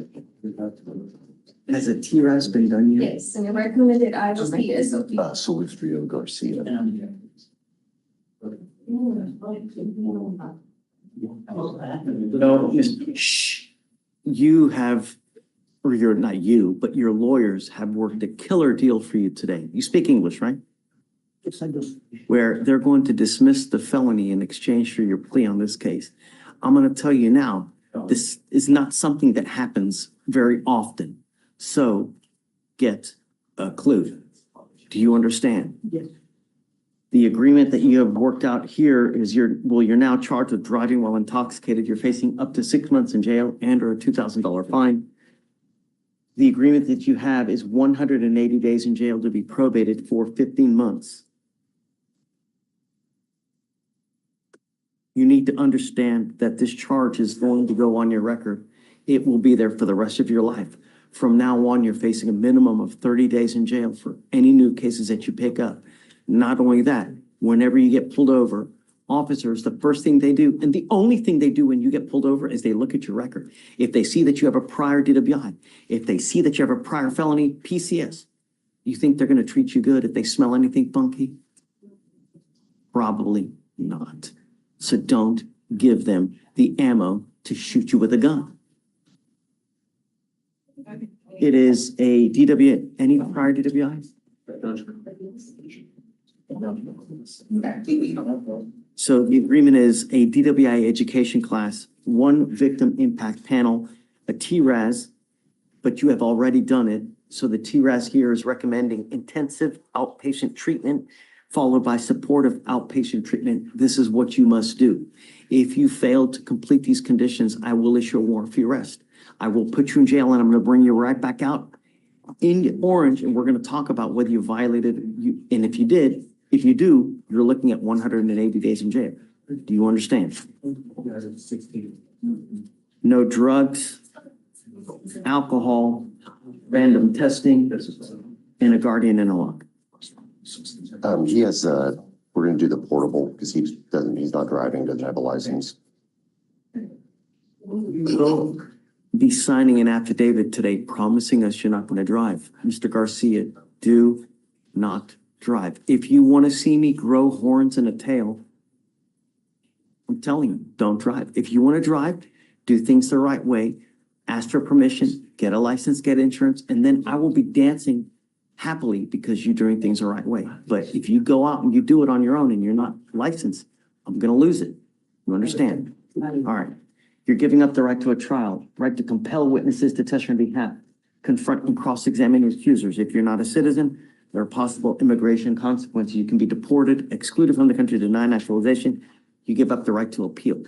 Has a TRAS been done yet? Yes, and your recommended IVP is. Solrio Garcia. No, shh. You have, or you're not you, but your lawyers have worked a killer deal for you today. You speak English, right? Yes, I do. Where they're going to dismiss the felony in exchange for your plea on this case. I'm going to tell you now, this is not something that happens very often. So get a clue. Do you understand? Yes. The agreement that you have worked out here is you're now charged with driving while intoxicated. You're facing up to 6 months in jail and or a $2,000 fine. The agreement that you have is 180 days in jail to be probated for 15 months. You need to understand that this charge is going to go on your record. It will be there for the rest of your life. From now on, you're facing a minimum of 30 days in jail for any new cases that you pick up. Not only that, whenever you get pulled over, officers, the first thing they do, and the only thing they do when you get pulled over is they look at your record. If they see that you have a prior DWI, if they see that you have a prior felony PCS, you think they're going to treat you good if they smell anything funky? Probably not. So don't give them the ammo to shoot you with a gun. It is a DW, any prior DWIs? So the agreement is a DWI education class, one victim impact panel, a TRAS, but you have already done it. So the TRAS here is recommending intensive outpatient treatment followed by supportive outpatient treatment. This is what you must do. If you fail to complete these conditions, I will issue a warrant for your arrest. I will put you in jail and I'm going to bring you right back out in orange, and we're going to talk about whether you violated, and if you did, if you do, you're looking at 180 days in jail. Do you understand? No drugs, alcohol, random testing, and a guardian and a lock. He has, we're gonna do the portable because he's not driving, doesn't have a license. You'll be signing an affidavit today promising us you're not going to drive. Mr. Garcia, do not drive. If you want to see me grow horns and a tail, I'm telling you, don't drive. If you want to drive, do things the right way, ask for permission, get a license, get insurance, and then I will be dancing happily because you're doing things the right way. But if you go out and you do it on your own and you're not licensed, I'm going to lose it. You understand? All right. You're giving up the right to a trial, right to compel witnesses to testify on behalf, confront and cross-examine accusers. If you're not a citizen, there are possible immigration consequences. You can be deported, excluded from the country, denied naturalization. You give up the right to appeal.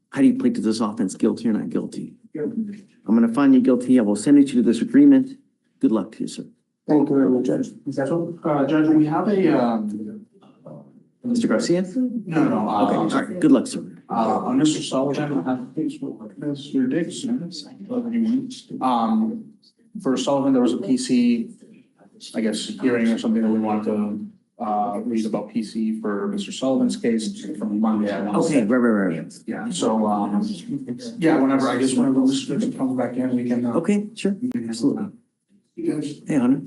How do you plead to this offense, guilty or not guilty? I'm going to find you guilty. I will send it to this agreement. Good luck to you, sir. Thank you very much, Judge. Judge, we have a, Mr. Garcia? no. Okay, all right. Good luck, sir. Mr. Sullivan, I have a case with Mr. Dixon. For Sullivan, there was a PC, I guess, hearing or something that we wanted to, read about PC for Mr. Sullivan's case from Monday. Okay, right. Yeah, so, yeah, whenever Mr. Dixon comes back in, we can. Okay, sure, absolutely. Hey, Hunter.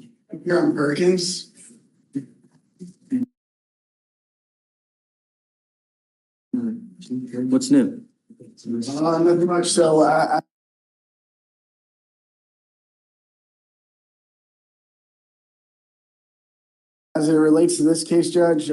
You're on Perkins. What's new? Nothing much. So as it relates to this case, Judge,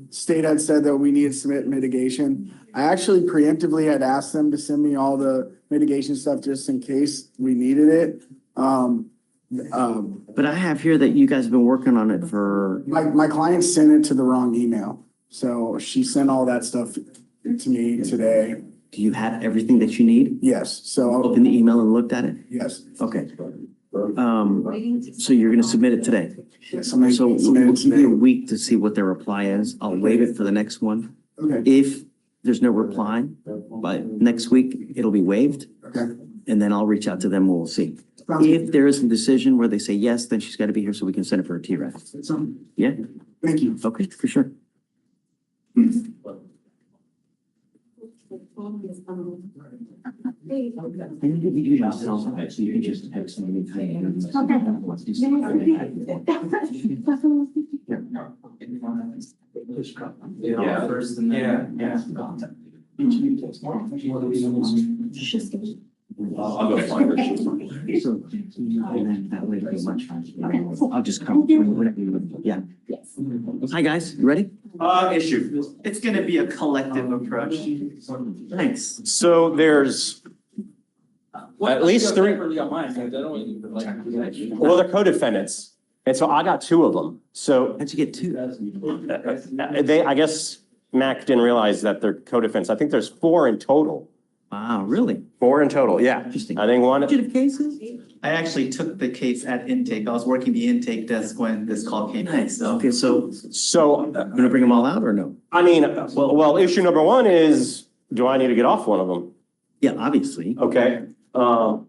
state had said that we need to submit mitigation. I actually preemptively had asked them to send me all the mitigation stuff just in case we needed it. But I have here that you guys have been working on it for. My client sent it to the wrong email. So she sent all that stuff to me today. Do you have everything that you need? Yes. So Opened the email and looked at it? yes. Okay. So you're gonna submit it today? Yes, I'm gonna So submit we'll it give you a today. week to see what their reply is. I'll waive it for the next one. Okay. If there's no reply, by next week, it'll be waived. Okay. And then I'll reach out to them and we'll see. If there is a decision where they say yes, then she's gotta be here so we can send it for a TRAS. Yeah? Thank you. Okay, for sure. I'll go find her. So, that way it'll be much faster. I'll just come, whenever you, yeah. Hi, guys, you ready? Issue. It's gonna be a collective approach. Thanks. So there's at least three, Well, they're co-defendants. And so I got two of them. So How'd you get two? I guess Mac didn't realize that they're co-defendants. I think there's four in total. Wow, really? 4 in total, yeah. Interesting. I think one, Fugitive cases? I actually took the case at intake. I was working the intake desk when this call came in, Nice. so. Okay, so so, gonna bring them all out or no? I mean, well, issue number one is, do I need to get off one of them? Yeah, obviously. Okay, so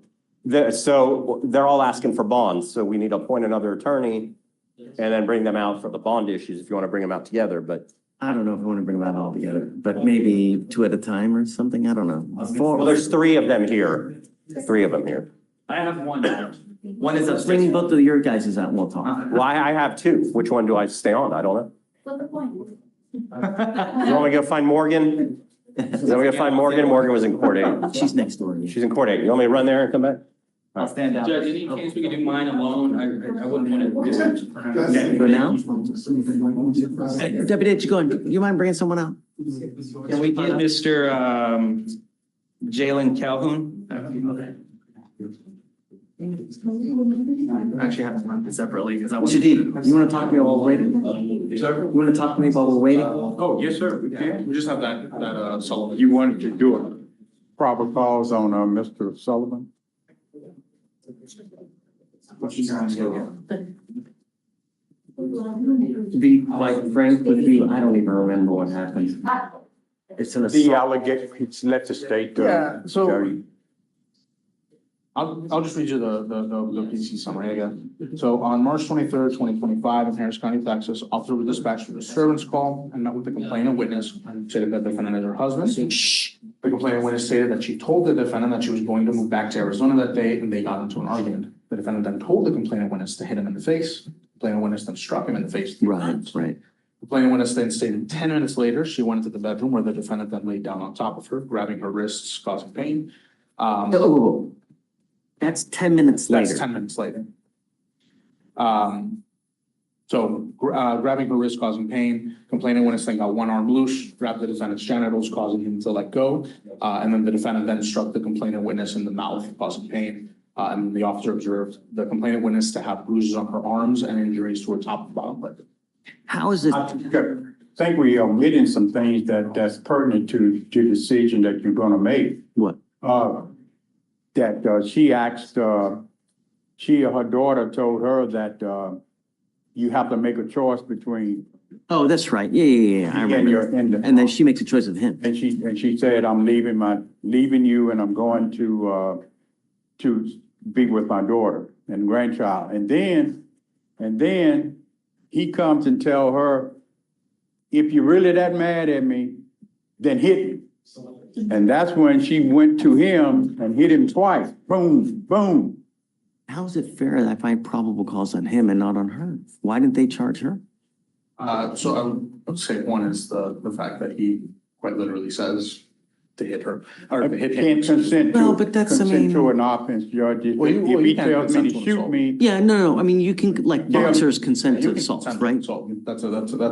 they're all asking for bonds, so we need to appoint another attorney and then bring them out for the bond issues if you want to bring them out together, but. I don't know if I want to bring them out all together, but maybe 2 at a time or something. I don't know. Well, there's 3 of them here, 3 of them here. I have one. One is Let's bring both of your guys out and we'll talk. Why I have 2, which one do I stay on? I don't know. What's the point? You want me to go find Morgan? Is that we gotta find Morgan? Morgan was in court 8. She's next door. She's in court 8. You want me to run there and come back? I'll stand out. Judge, any chance we could do mine alone? I wouldn't want to. Okay, go now? Hey, Deputy, you going? Do you mind bringing someone out? Can we get Mr. Jaylen Calhoun? Actually, I have to run this separately because I Mr. was. D, you want to talk to me while we're waiting? You want to talk to me while we're waiting? Oh, yes, sir. We can. We just have that Sullivan. You wanted to do a proper cause on, Mr. Sullivan? To be quite frank with you, I don't even remember what happened. It's an The assault. allegation, it's let the state. Yeah, so- tell you. I'll just read you the PC summary again. So on March 23rd, 2025, in Harris County, Texas, officer was dispatched to a disturbance call and met with the complainant witness, stated that the defendant is her husband. The complainant witness stated that she told the defendant that she was going to move back to Arizona that day, and they got into an argument. The defendant then told the complainant witness to hit him in the face. The complainant witness then struck him in the face. Right, right. The complainant witness then stated 10 minutes later, she went into the bedroom where the defendant then laid down on top of her, grabbing her wrists, causing pain. Oh, that's 10 minutes later. That's 10 minutes later. Grabbing her wrist, causing pain, complaining witness then got one arm loose, grabbed the defendant's genitals, causing him to let go. And then the defendant then struck the complainant witness in the mouth, causing pain. And the officer observed the complainant witness to have bruises on her arms and injuries to her top and bottom lip. How is it? I think we are omitting some things that's pertinent to the decision that you're gonna make. What? That she asked, her daughter told her that you have to make a choice between. Oh, that's right. Yeah. I remember. And then she makes a choice of him. And she said, I'm leaving you and I'm going to be with my daughter and grandchild. And then he comes and tell her, if you're really that mad at me, then hit me. And that's when she went to him and hit him twice. Boom, boom. How is it fair that I find probable cause on him and not on her? Why didn't they charge her? So I would say one is the fact that he quite literally says to hit her or to hit him. Can't consent Well, but that's, I mean- consent to an offense, Judge. If Well, if he can't tells me consent to to an shoot assault. me, Yeah, no. I mean, you can, like, boxers consent to You can assault, consent to right? assault. That's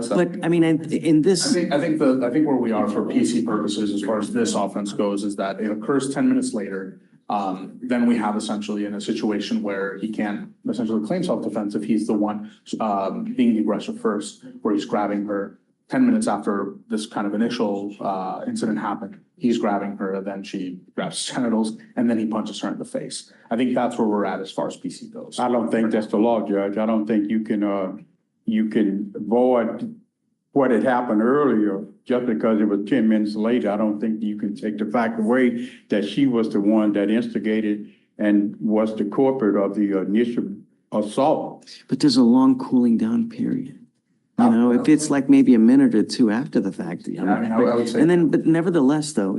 But, I mean, in this, I think where we are for PC purposes, as far as this offense goes, is that it occurs 10 minutes later. Then we have essentially in a situation where he can't essentially claim self-defense if he's the one, being the aggressor first, where he's grabbing her 10 minutes after this kind of initial, incident happened. He's grabbing her, then she grabs his genitals, and then he punches her in the face. I think that's where we're at as far as PC goes. I don't think that's the law, Judge. I don't think you can avoid what had happened earlier just because it was 10 minutes later. I don't think you can take the fact away that she was the one that instigated and was the culprit of the initial assault. but there's a long cooling down period. You know, if it's like maybe a minute or two after the fact. I would say. And then, but nevertheless, though,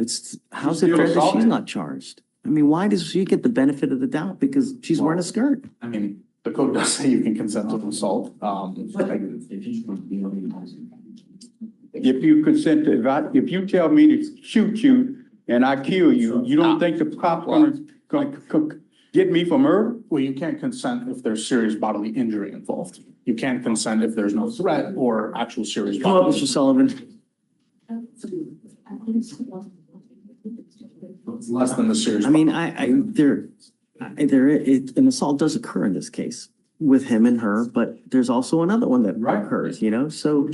how's it Still fair that she's assaulted. not charged? I mean, why does she get the benefit of the doubt? Because she's wearing a skirt. I mean, the code does say you can consent to an assault. If you consent to, if you tell me to shoot you and I kill you, you don't think the cop's gonna get me for murder? Well, you can't consent if there's serious bodily injury involved. You can't consent if there's no threat or actual serious. Come up, bodily Mr. Sullivan. Less than the serious. I mean, an assault does occur in this case with him and her, but there's also another one that occurs, you know, so.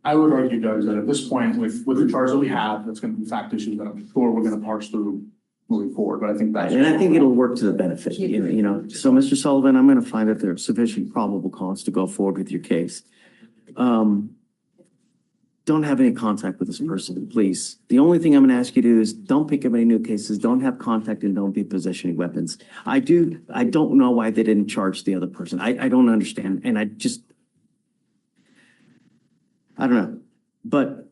I would argue, Judge, that at this point, with the charge that we have, that's gonna be fact issues that I'm sure we're gonna parse through moving forward, but I think that's. And I think it'll work to the benefit, you know. So, Mr. Sullivan, I'm gonna find that there's sufficient probable cause to go forward with your case. Don't have any contact with this person, please. The only thing I'm gonna ask you to do is don't pick up any new cases, don't have contact, and don't be possessing weapons. I don't know why they didn't charge the other person. I don't understand, and I don't know, but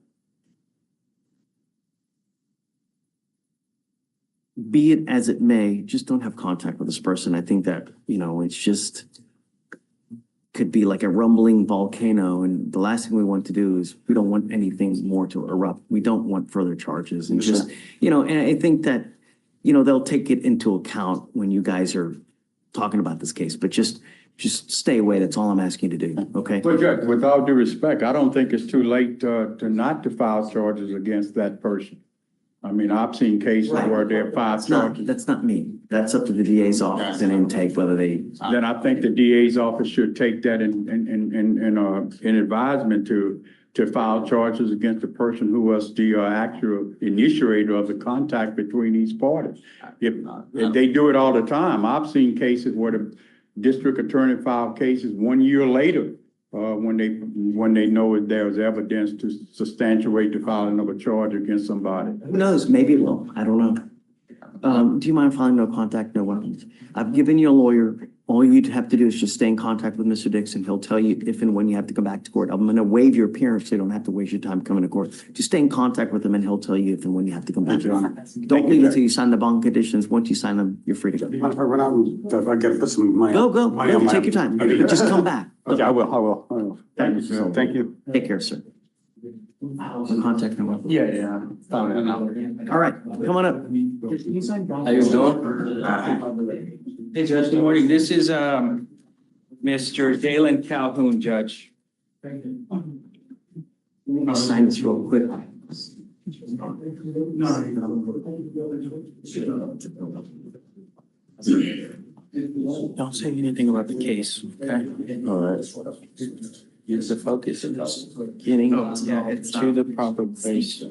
be it as it may, just don't have contact with this person. I think that, you know, it's just could be like a rumbling volcano, and the last thing we want to do is we don't want anything more to erupt. We don't want further charges, and just, you know, and I think that, you know, they'll take it into account when you guys are talking about this case, but just stay away. That's all I'm asking you to do, okay? Well, Judge, with all due respect, I don't think it's too late to not to file charges against that person. I mean, I've seen cases where they're filed charges. That's not me. That's up to the DA's office and intake whether they. Then I think the DA's office should take that in advisement to file charges against the person who was the actual initiator of the contact between these parties. If they do it all the time, I've seen cases where the district attorney filed cases 1 year later, when they know that there's evidence to substantiate the filing of a charge against somebody. Who knows? Maybe it will. I don't know. Do you mind filing no contact, no weapons? I've given you a lawyer. All you'd have to do is just stay in contact with Mr. Dixon. He'll tell you if and when you have to come back to court. I'm going to waive your appearance so you don't have to waste your time coming to court. Just stay in contact with him and he'll tell you if and when you have to come back. Don't leave until you sign the bond conditions. Once you sign them, you're free to go. If I get this in my. Go. Take your time. Just come back. Okay, I will. Thank you, sir. Thank you. Take care, sir. Contact no weapons. Yeah. Found it now. All right, come on up. How you doing? Hey, Judge, good morning. This is, Mr. Jaylen Calhoun, Judge. I'll sign this real quick. Don't say anything about the case, okay? All right. Use the focus in Getting to the proper place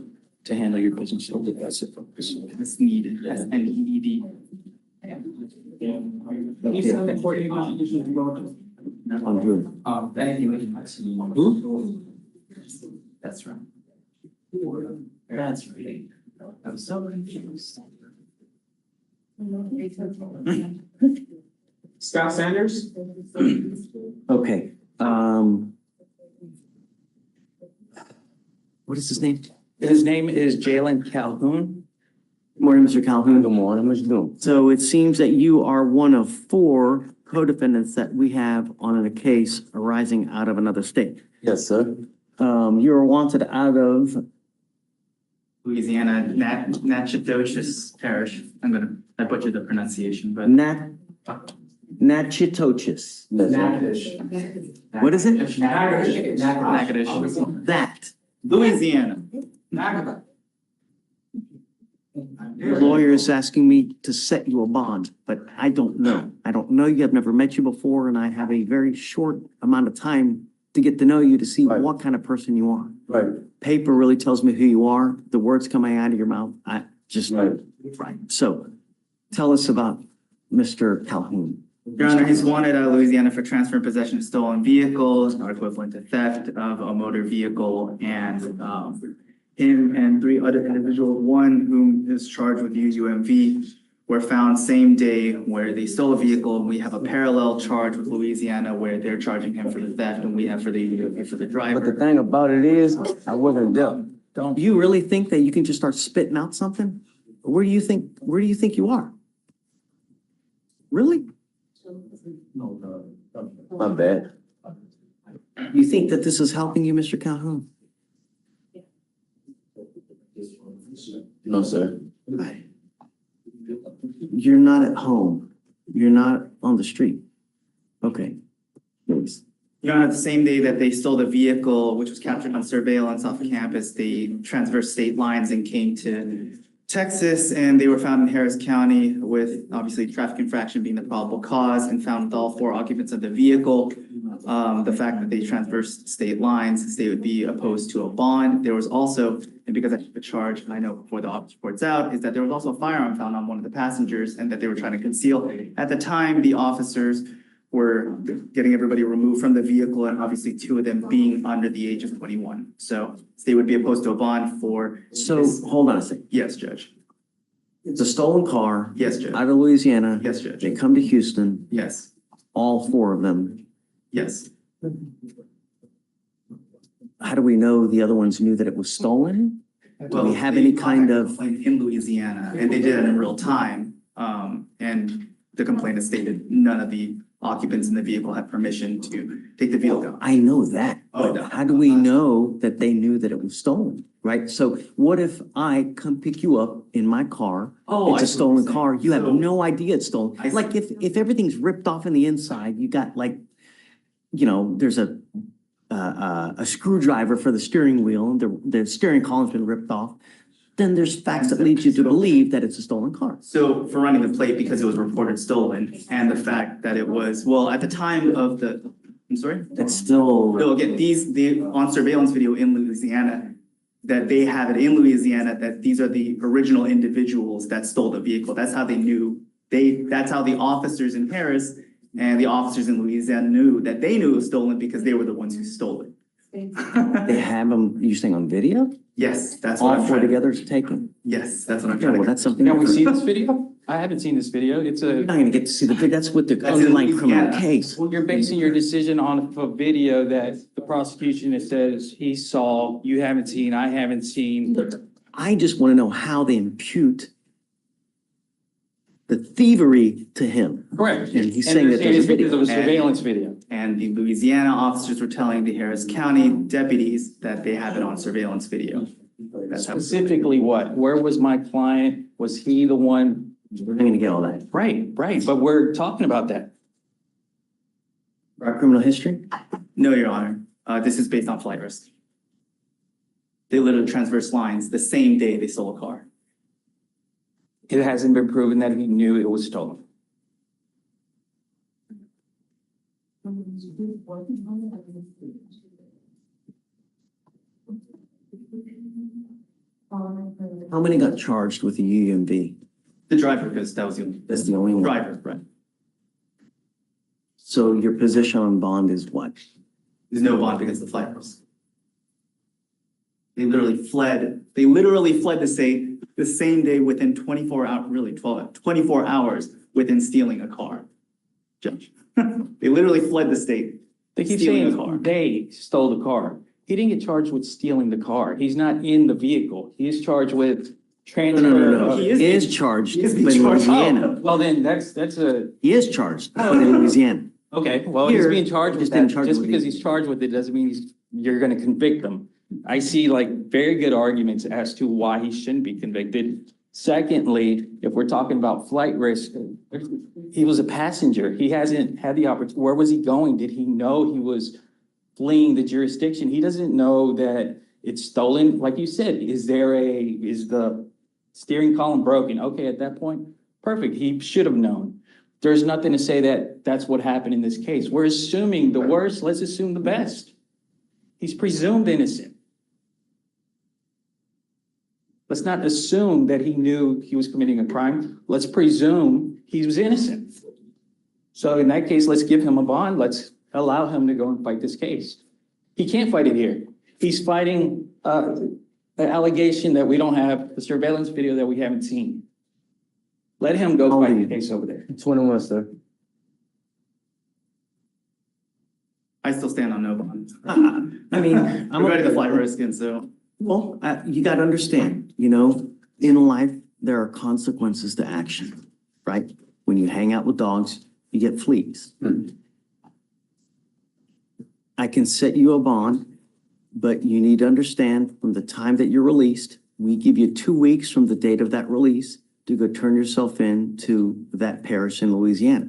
to handle your business. So that's the focus. It's needed, that's NED. On who? Thank you. Who? That's right. That's right. I'm so confused. Scott Sanders? Okay, what is his name? His name is Jaylen Calhoun. Good morning, Mr. Calhoun. Good morning, what you doing? So it seems that you are one of 4 co-defendants that we have on a case arising out of another state. Yes, sir. You're wanted out of Louisiana, Natchitoches Parish. I butchered the pronunciation, but. Natchitoches. What is it? Natchitoches. That. Louisiana. Your lawyer is asking me to set you a bond, but I don't know. I don't know you. I've never met you before, and I have a very short amount of time to get to know you to see what kind of person you are. Right. Paper really tells me who you are. The words coming out of your mouth, I just, right. So tell us about Mr. Calhoun. Your Honor, he's wanted out of Louisiana for transfer and possession of stolen vehicles, or equivalent to theft of a motor vehicle, and him and 3 other individuals, one whom is charged with UUMV, were found same day where they stole a vehicle. We have a parallel charge with Louisiana where they're charging him for the theft, and we have for the driver. But the thing about it is, I wasn't there. Don't you really think that you can just start spitting out something? Where do you think you are? Really? My bad. You think that this is helping you, Mr. Calhoun? No, sir. You're not at home. You're not on the street. Okay. Please. Your Honor, the same day that they stole the vehicle, which was captured on surveillance off campus, they transversed state lines and came to Texas, and they were found in Harris County with obviously traffic infraction being the probable cause, and found with all 4 occupants of the vehicle. the fact that they traversed state lines, they would be opposed to a bond. There was also, and because I took the charge, I know before the office reports out, is that there was also a firearm found on one of the passengers and that they were trying to conceal. At the time, the officers were getting everybody removed from the vehicle and obviously two of them being under the age of 21. So they would be opposed to a bond for. So, hold on a second. Yes, Judge. It's a stolen car. Yes, Judge. Out of Louisiana. Yes, Judge. They come to Houston, Yes, all four of them. yes. How do we know the other ones knew that it was stolen? Do we have any kind of? In Louisiana, and they did it in real time. And the complainant stated none of the occupants in the vehicle had permission to take the vehicle. I know that, Oh, but no. how do we know that they knew that it was stolen, right? So what if I come pick you up in my car? Oh, It's I a see what stolen you're car. saying. You have So- no idea it's stolen. I see. Like if everything's ripped off in the inside, you got like, you know, there's a screwdriver for the steering wheel, and the steering column's been ripped off, then there's facts that lead you to believe that it's a stolen car. So for running the plate because it was reported stolen and the fact that it was, well, at the time of the, I'm sorry? That's still. No, again, on surveillance video in Louisiana, that they have it in Louisiana, that these are the original individuals that stole the vehicle. That's how they knew. That's how the officers in Harris and the officers in Louisiana knew that they knew it was stolen because they were the ones who stole it. They have them, you saying on video? Yes, that's what All I'm four trying to. together is taken? Yes, that's what I'm Yeah, trying well, to. that's something. Can we see different. this video? I haven't seen this video. It's You're a, not gonna get to see the video. That's what the That's in underlying criminal Louisiana. case. well, you're basing your decision on a video that the prosecution says he saw, you haven't seen, I haven't seen. I just want to know how they impute the thievery to him. Correct. And he's saying that they're there's a saying it's because video. of a surveillance video. And the Louisiana officers were telling the Harris County deputies that they have it on surveillance video. That's how. Specifically what? Where was my client? Was he the one? We're not gonna get all that. Right, but we're talking about that. Our criminal history? No, Your Honor. This is based on flight risk. They literally transverse lines the same day they stole a car. It hasn't been proven that he knew it was stolen. How many got charged with the UUMV? The driver, because that was the only That's the only one. driver, right? So your position on bond is what? There's no bond because of the flight risk. They literally fled the same day within 24 hours, really 24 hours within stealing a car. Judge. They literally fled the state. They keep stealing a saying car. they stole the car. He didn't get charged with stealing the car. He's not in the vehicle. He is charged with transfer. No. He He is is charged, he but is being in charged. Louisiana. Well, then that's a, He is charged, but in Louisiana. okay, well, he's Here, being charged with just didn't that. charge Just with because the- he's charged with it doesn't mean you're gonna convict him. I see like very good arguments as to why he shouldn't be convicted. Secondly, if we're talking about flight risk, he was a passenger. He hasn't had the opportunity. Where was he going? Did he know he was fleeing the jurisdiction? He doesn't know that it's stolen. Like you said, is the steering column broken? Okay, at that point, perfect. He should have known. There's nothing to say that that's what happened in this case. We're assuming the worst. Let's assume the best. He's presumed innocent. Let's not assume that he knew he was committing a crime. Let's presume he was innocent. So in that case, let's give him a bond. Let's allow him to go and fight this case. He can't fight it here. He's fighting an allegation that we don't have, the surveillance video that we haven't seen. Let him go fight the case over there. 21, sir. I still stand on no bond. I mean, I'm. Regarding the flight risk, and so. Well, you gotta understand, you know, in life, there are consequences to action, right? When you hang out with dogs, you get fleas. I can set you a bond, but you need to understand from the time that you're released, we give you 2 weeks from the date of that release to go turn yourself in to that parish in Louisiana.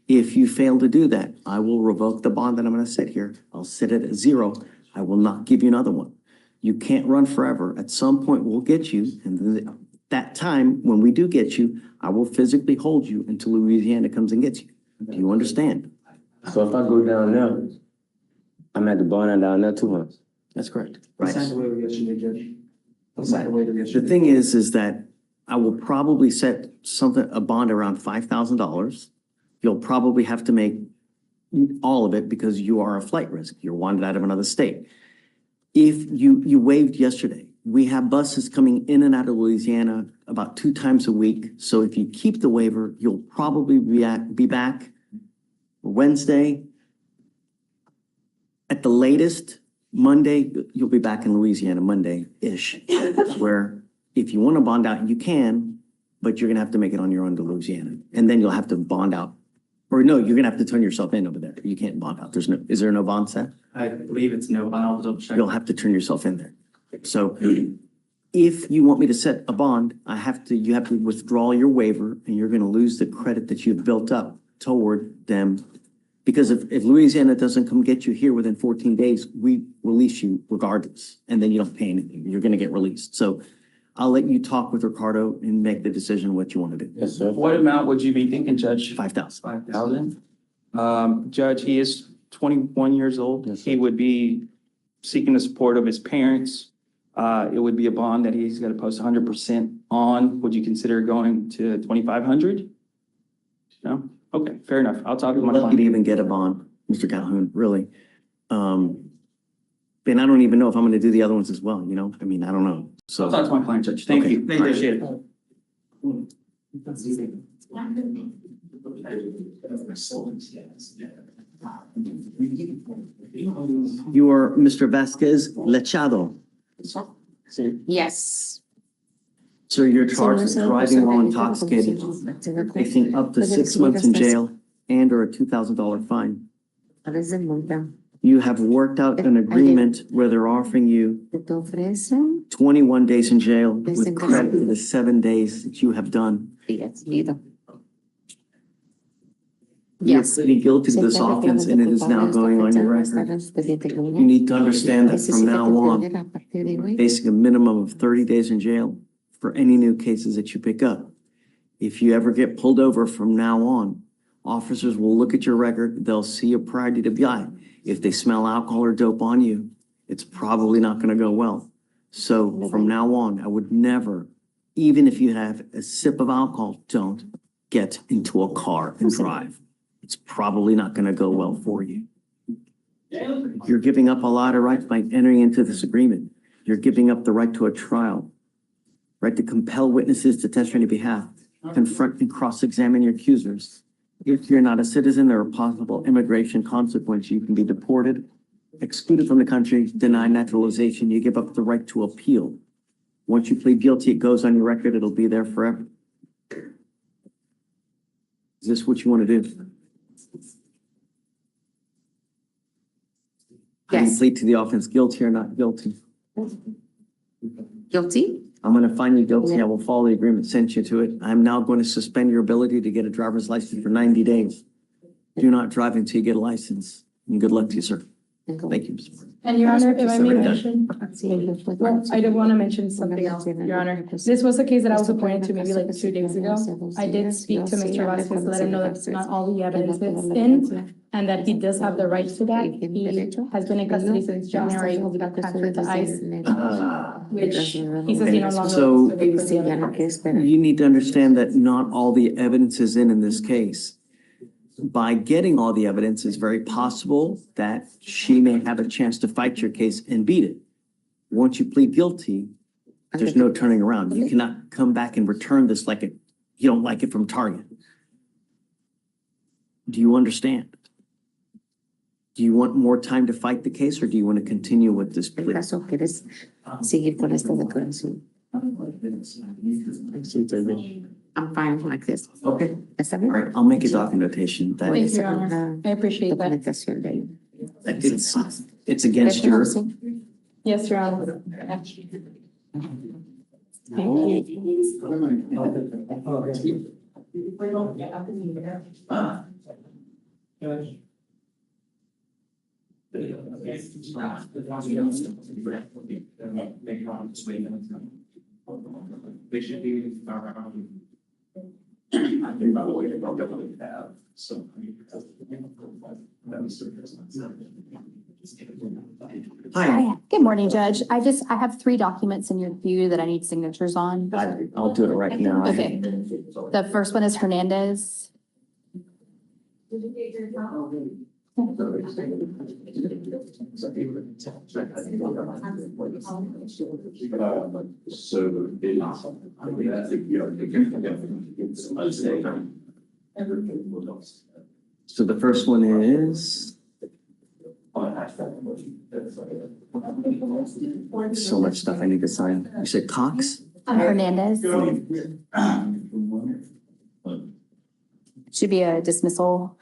If you fail to do that, I will revoke the bond that I'm gonna set here. I'll set it at 0. I will not give you another one. You can't run forever. At some point, we'll get you. And then that time, when we do get you, I will physically hold you until Louisiana comes and gets you. Do you understand? So if I go down there, I'm at the bond down there 2 months. That's correct. Right. Right. The waiver yesterday, Judge. Sign the waiver The yesterday. thing is that I will probably set a bond around $5,000. You'll probably have to make all of it because you are a flight risk. You're wanted out of another state. If you waived yesterday, we have buses coming in and out of Louisiana about 2 times a week. So if you keep the waiver, you'll probably be back Wednesday. At the latest, Monday, you'll be back in Louisiana Monday-ish, where if you want to bond out, you can, but you're gonna have to make it on your own to Louisiana. And then you'll have to bond out. Or no, you're gonna have to turn yourself in over there. You can't bond out. Is there no bond set? I believe it's no, I'll double check. You'll have to turn yourself in there. So if you want me to set a bond, you have to withdraw your waiver and you're gonna lose the credit that you've built up toward them. Because if Louisiana doesn't come get you here within 14 days, we release you regardless. And then you don't pay anything. You're gonna get released. So I'll let you talk with Ricardo and make the decision what you want to do. Yes, sir. What amount would you be thinking, Judge? 5,000. 5,000? Judge, he is 21 years old. Yes, He would be seeking the support of his parents. It would be a bond that he's gonna post 100% on. Would you consider going to 2,500? No? Okay, fair enough. I'll talk to my Lucky to client. even get a bond, Mr. Calhoun, really. And I don't even know if I'm gonna do the other ones as well, you know? I mean, I don't know. So. I'll talk to my client, Judge. Thank Okay. you. Appreciate it. You are Mr. Vasquez Lechado. Yes. Sir, you're charged with driving while intoxicated, facing up to 6 months in jail and or a $2,000 fine. You have worked out an agreement where they're offering you 21 days in jail with credit for the 7 days that you have done. You're pleading guilty to this offense and it is now going on your record. You need to understand that from now on, facing a minimum of 30 days in jail for any new cases that you pick up. If you ever get pulled over from now on, officers will look at your record, they'll see a prior DWI. If they smell alcohol or dope on you, it's probably not gonna go well. So from now on, I would never, even if you have a sip of alcohol, don't get into a car and drive. It's probably not gonna go well for you. You're giving up a lot of rights by entering into this agreement. You're giving up the right to a trial, right to compel witnesses to testify on your behalf, confront and cross-examine your accusers. If you're not a citizen, there are possible immigration consequences. You can be deported, excluded from the country, denied naturalization. You give up the right to appeal. Once you plead guilty, it goes on your record. It'll be there forever. Is this what you want to do? How do you Yes. plead to the offense, guilty or not guilty? Guilty? I'm going to find you guilty. I will follow the agreement, send you to it. I'm now going to suspend your ability to get a driver's license for 90 days. Do not drive until you get a license. And good luck to you, sir. Thank you, Mr. President. And Your Honor, if I may Already done. mention, well, I did want to mention something else, Your Honor. This was a case that I was appointed to maybe like 2 days ago. I did speak to Mr. Vasquez to let him know that not all the evidence is in and that he does have the right to that. He has been in custody since January. He got transferred to ICE, which he says he no longer. So wants to wait for the other. you need to understand that not all the evidence is in this case. By getting all the evidence, it's very possible that she may have a chance to fight your case and beat it. Once you plead guilty, there's no turning around. You cannot come back and return this like you don't like it from Target. Do you understand? Do you want more time to fight the case or do you want to continue with this plea? I'm fine like this. Okay. All right, I'll make a documentation that Thank you, Your Honor. I appreciate that. it's against your. Yes, Your Honor. They should be. I think by the way, they probably have, so. Hi, Good morning, Judge. I have 3 documents in your queue that I need signatures on. I'll do it right now. Okay. The first one is Hernandez. So the first one is. So much stuff I need to sign. You said Cox? Hernandez. Should be a dismissal.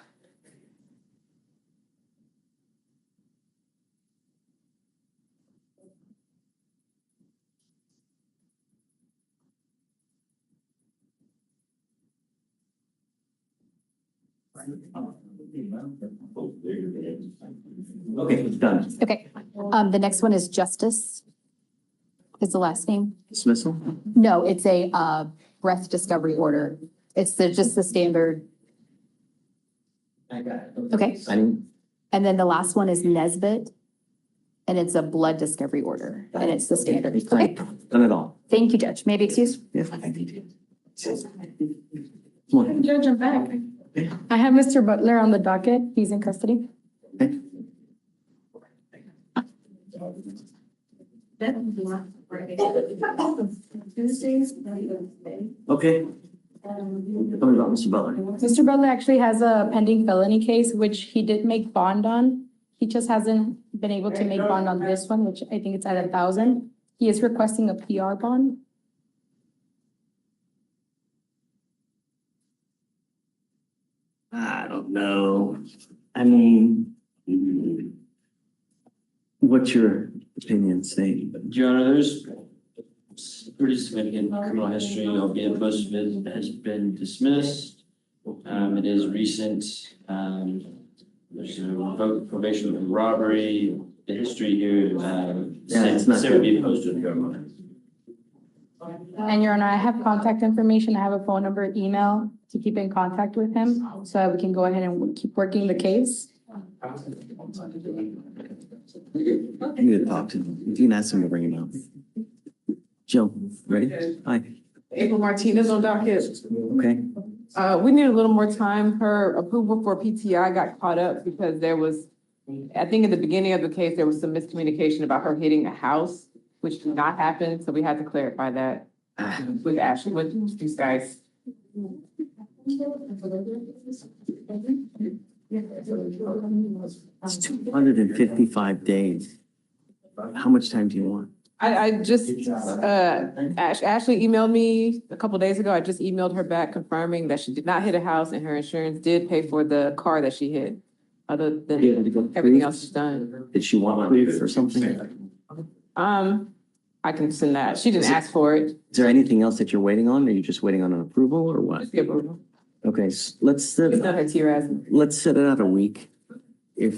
Okay, done. Okay. The next one is Justice. Is the last name? Dismissal? No, it's a breath discovery order. It's just the standard. I got it. Okay. Signing. And then the last one is Nesbit. And it's a blood discovery order. And it's the standard. Okay. Done it all. Thank you, Judge. May I be excused? Yes. Judge, I'm back. I have Mr. Butler on the docket. He's in custody. Okay. Tell me about Mr. Butler. Mr. Butler actually has a pending felony case, which he did make bond on. He just hasn't been able to make bond on this one, which I think it's at 1,000. He is requesting a PR bond. I don't know. I mean, what's your opinion, State? Your Honor, there's pretty significant criminal history, albeit most of it has been dismissed. It is recent. There's a revoked probation for robbery. The history here, it's not would be opposed to the And Your Honor, I have contact information. I have a phone number, email to keep in contact with him so that we can go ahead and keep working the case. I need to talk to him. You can ask him to bring him out. Joe, ready? Hi. April Martinez on docket. Okay. We need a little more time. Her approval for PTI got caught up because there was, I think at the beginning of the case, there was some miscommunication about her hitting a house, which did not happen. So we had to clarify that with Ashley, with these guys. It's 255 days. How much time do you want? I just, Ashley emailed me a couple days ago. I just emailed her back confirming that she did not hit a house and her insurance did pay for the car that she hit. Other than everything else is done. Did she want proof or something? I can send that. She didn't ask for it. Is there anything else that you're waiting on? Or are you just waiting on an approval or what? Just the approval. Okay, let's set It's not her TRAS. let's set it out a week. If,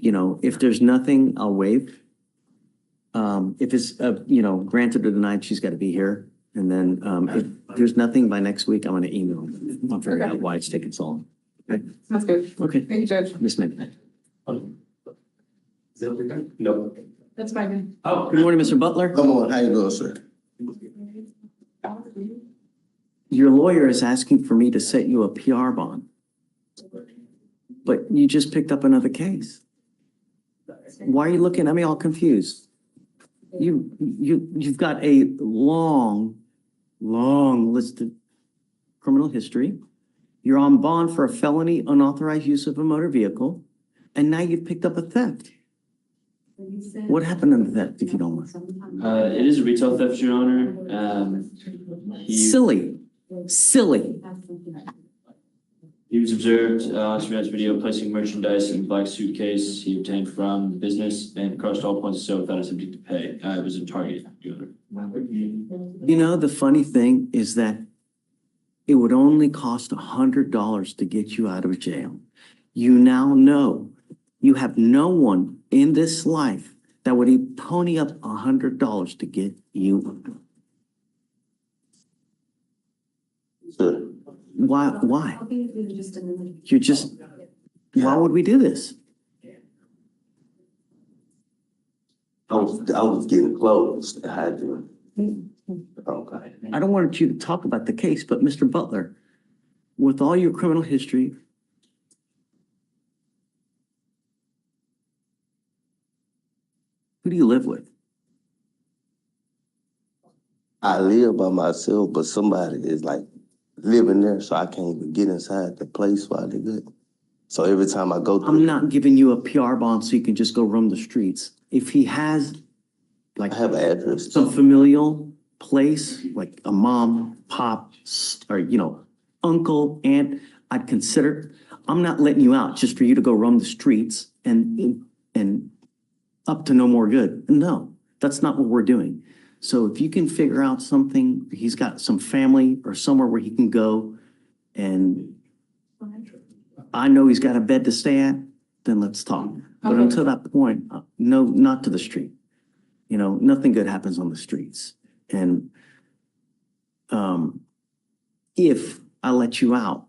if there's nothing, I'll waive. If it's, granted or denied, she's got to be here. And then, if there's nothing by next week, I'm gonna email. I'll figure out why it's taking so long. Okay? Sounds good. Okay. Thank you, Judge. Miss Smith. No. That's fine. Oh, good morning, Mr. Butler. Come on, how you doing, sir? Your lawyer is asking for me to set you a PR bond. But you just picked up another case. Why are you looking at me all confused? You've got a long list of criminal history. You're on bond for a felony unauthorized use of a motor vehicle, and now you've picked up a theft. What happened in the theft, if you don't mind? It is a retail theft, Your Honor. Silly. He was observed on surveillance video placing merchandise in a black suitcase he obtained from business and crossed all points of sale without attempting to pay. It was in Target, Your Honor. The funny thing is that it would only cost $100 to get you out of jail. You now know you have no one in this life that would pony up $100 to get you out. Sir. Why? Why would we do this? I was getting close. I had to. Okay. I don't want you to talk about the case, but Mr. Butler, with all your criminal history, who do you live with? I live by myself, but somebody is like living there, so I can't even get inside the place while they good. So every time I go through. I'm not giving you a PR bond so you can just go roam the streets. If he has, like, I have an address. some familial place, like a mom, pop, or, uncle, aunt, I'd consider. I'm not letting you out just for you to go roam the streets and up to no more good. No, that's not what we're doing. So if you can figure out something, he's got some family or somewhere where he can go, and I know he's got a bed to stay at, then let's talk. But Okay. until that point, no, not to the street. Nothing good happens on the streets. And if I let you out,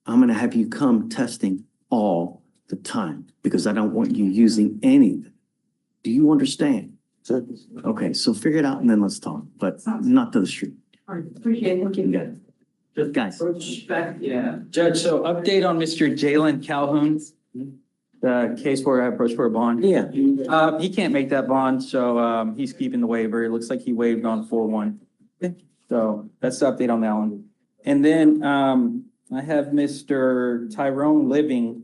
I'm gonna have you come testing all the time because I don't want you using any of it. Do you understand? Sure. Okay, so figure it out and then let's talk, but not to the street. All right, appreciate it. Thank you. Okay. Just guys. Yeah, Judge, so update on Mr. Jaylen Calhoun, the case where I approached for a bond. Yeah. He can't make that bond, so he's keeping the waiver. It looks like he waived on 4-1. So that's the update on that one. And then I have Mr. Tyrone Living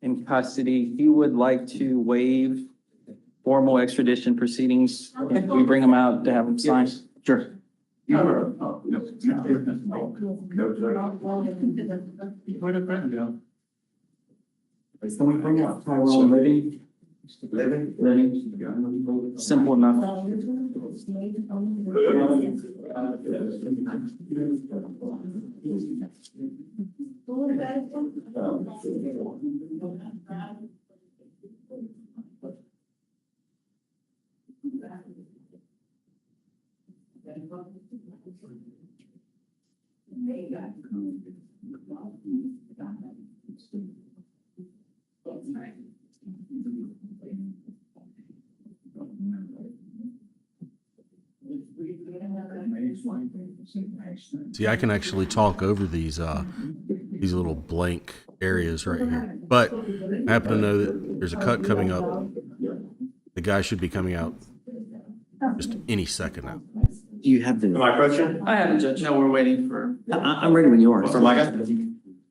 in custody. He would like to waive formal extradition proceedings. If we bring him out to have him sign. Sure. Where'd a friend go? Can we bring up Tyrone Living? Living. Simple enough. See, I can actually talk over these little blank areas right here. But I happen to know that there's a cut coming up. The guy should be coming out just any second now. Do you have the? Am I approaching? I haven't, Judge. No, we're waiting for. I'm ready when you are. For my guy?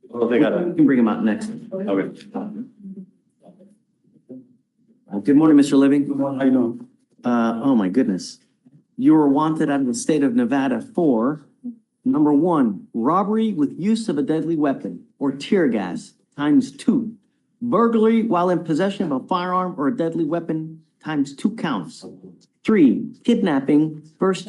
Well, they got You can bring him out next. Okay. Good morning, Mr. Living. How you doing? Oh my goodness. You were wanted out of the state of Nevada for, number 1, robbery with use of a deadly weapon or tear gas, ×2. Burglary while in possession of a firearm or a deadly weapon, ×2 counts. 3, kidnapping, first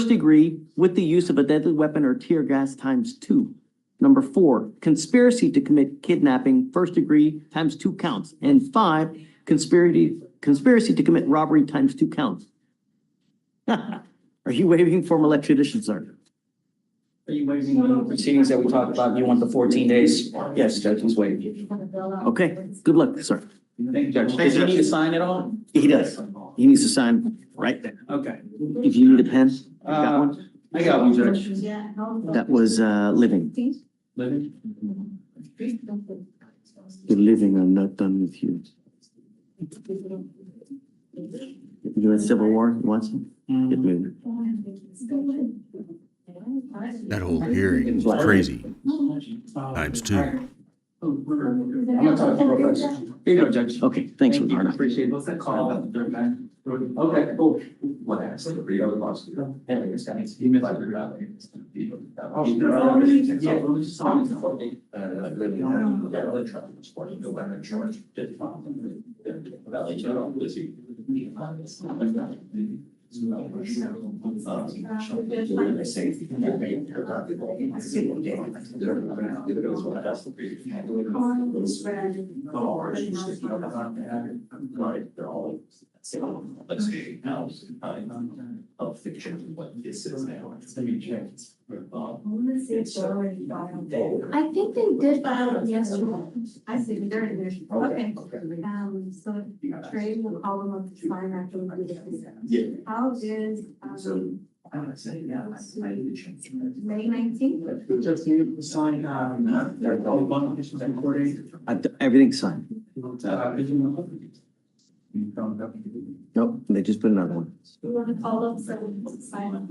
degree with the use of a deadly weapon or tear gas, ×2. Number 4, conspiracy to commit kidnapping, first degree, ×2 counts. And 5, conspiracy to commit robbery, ×2 counts. Are you waiving formal extradition, sir? Are you waiving the proceedings that we talked about? You want the 14 days? Yes, Judge, he's waiving. Okay, good luck, sir. Thank you, Judge. Does he need to sign it all? He does. He needs to sign right there. Okay. If you need a pen, you got one? I got one, Judge. That was Living. Living? You're living, I'm not done with you. You doing Civil War? You want some? Get moving. That whole hearing is crazy. ×2. I'm gonna talk to you real fast. Here you go, Judge. Okay, thanks, Thank you. Ricardo. Appreciate it. What's that call about the dirt bag? Okay, cool. What happened? of fiction to what this is now. I think they did file it yesterday. I see, there it is. Okay. So Trey will call them up to sign after we do this. How is, May 19th? Just need to sign, everything's signed. Nope, they just put another one. You want to call up, so we can sign up?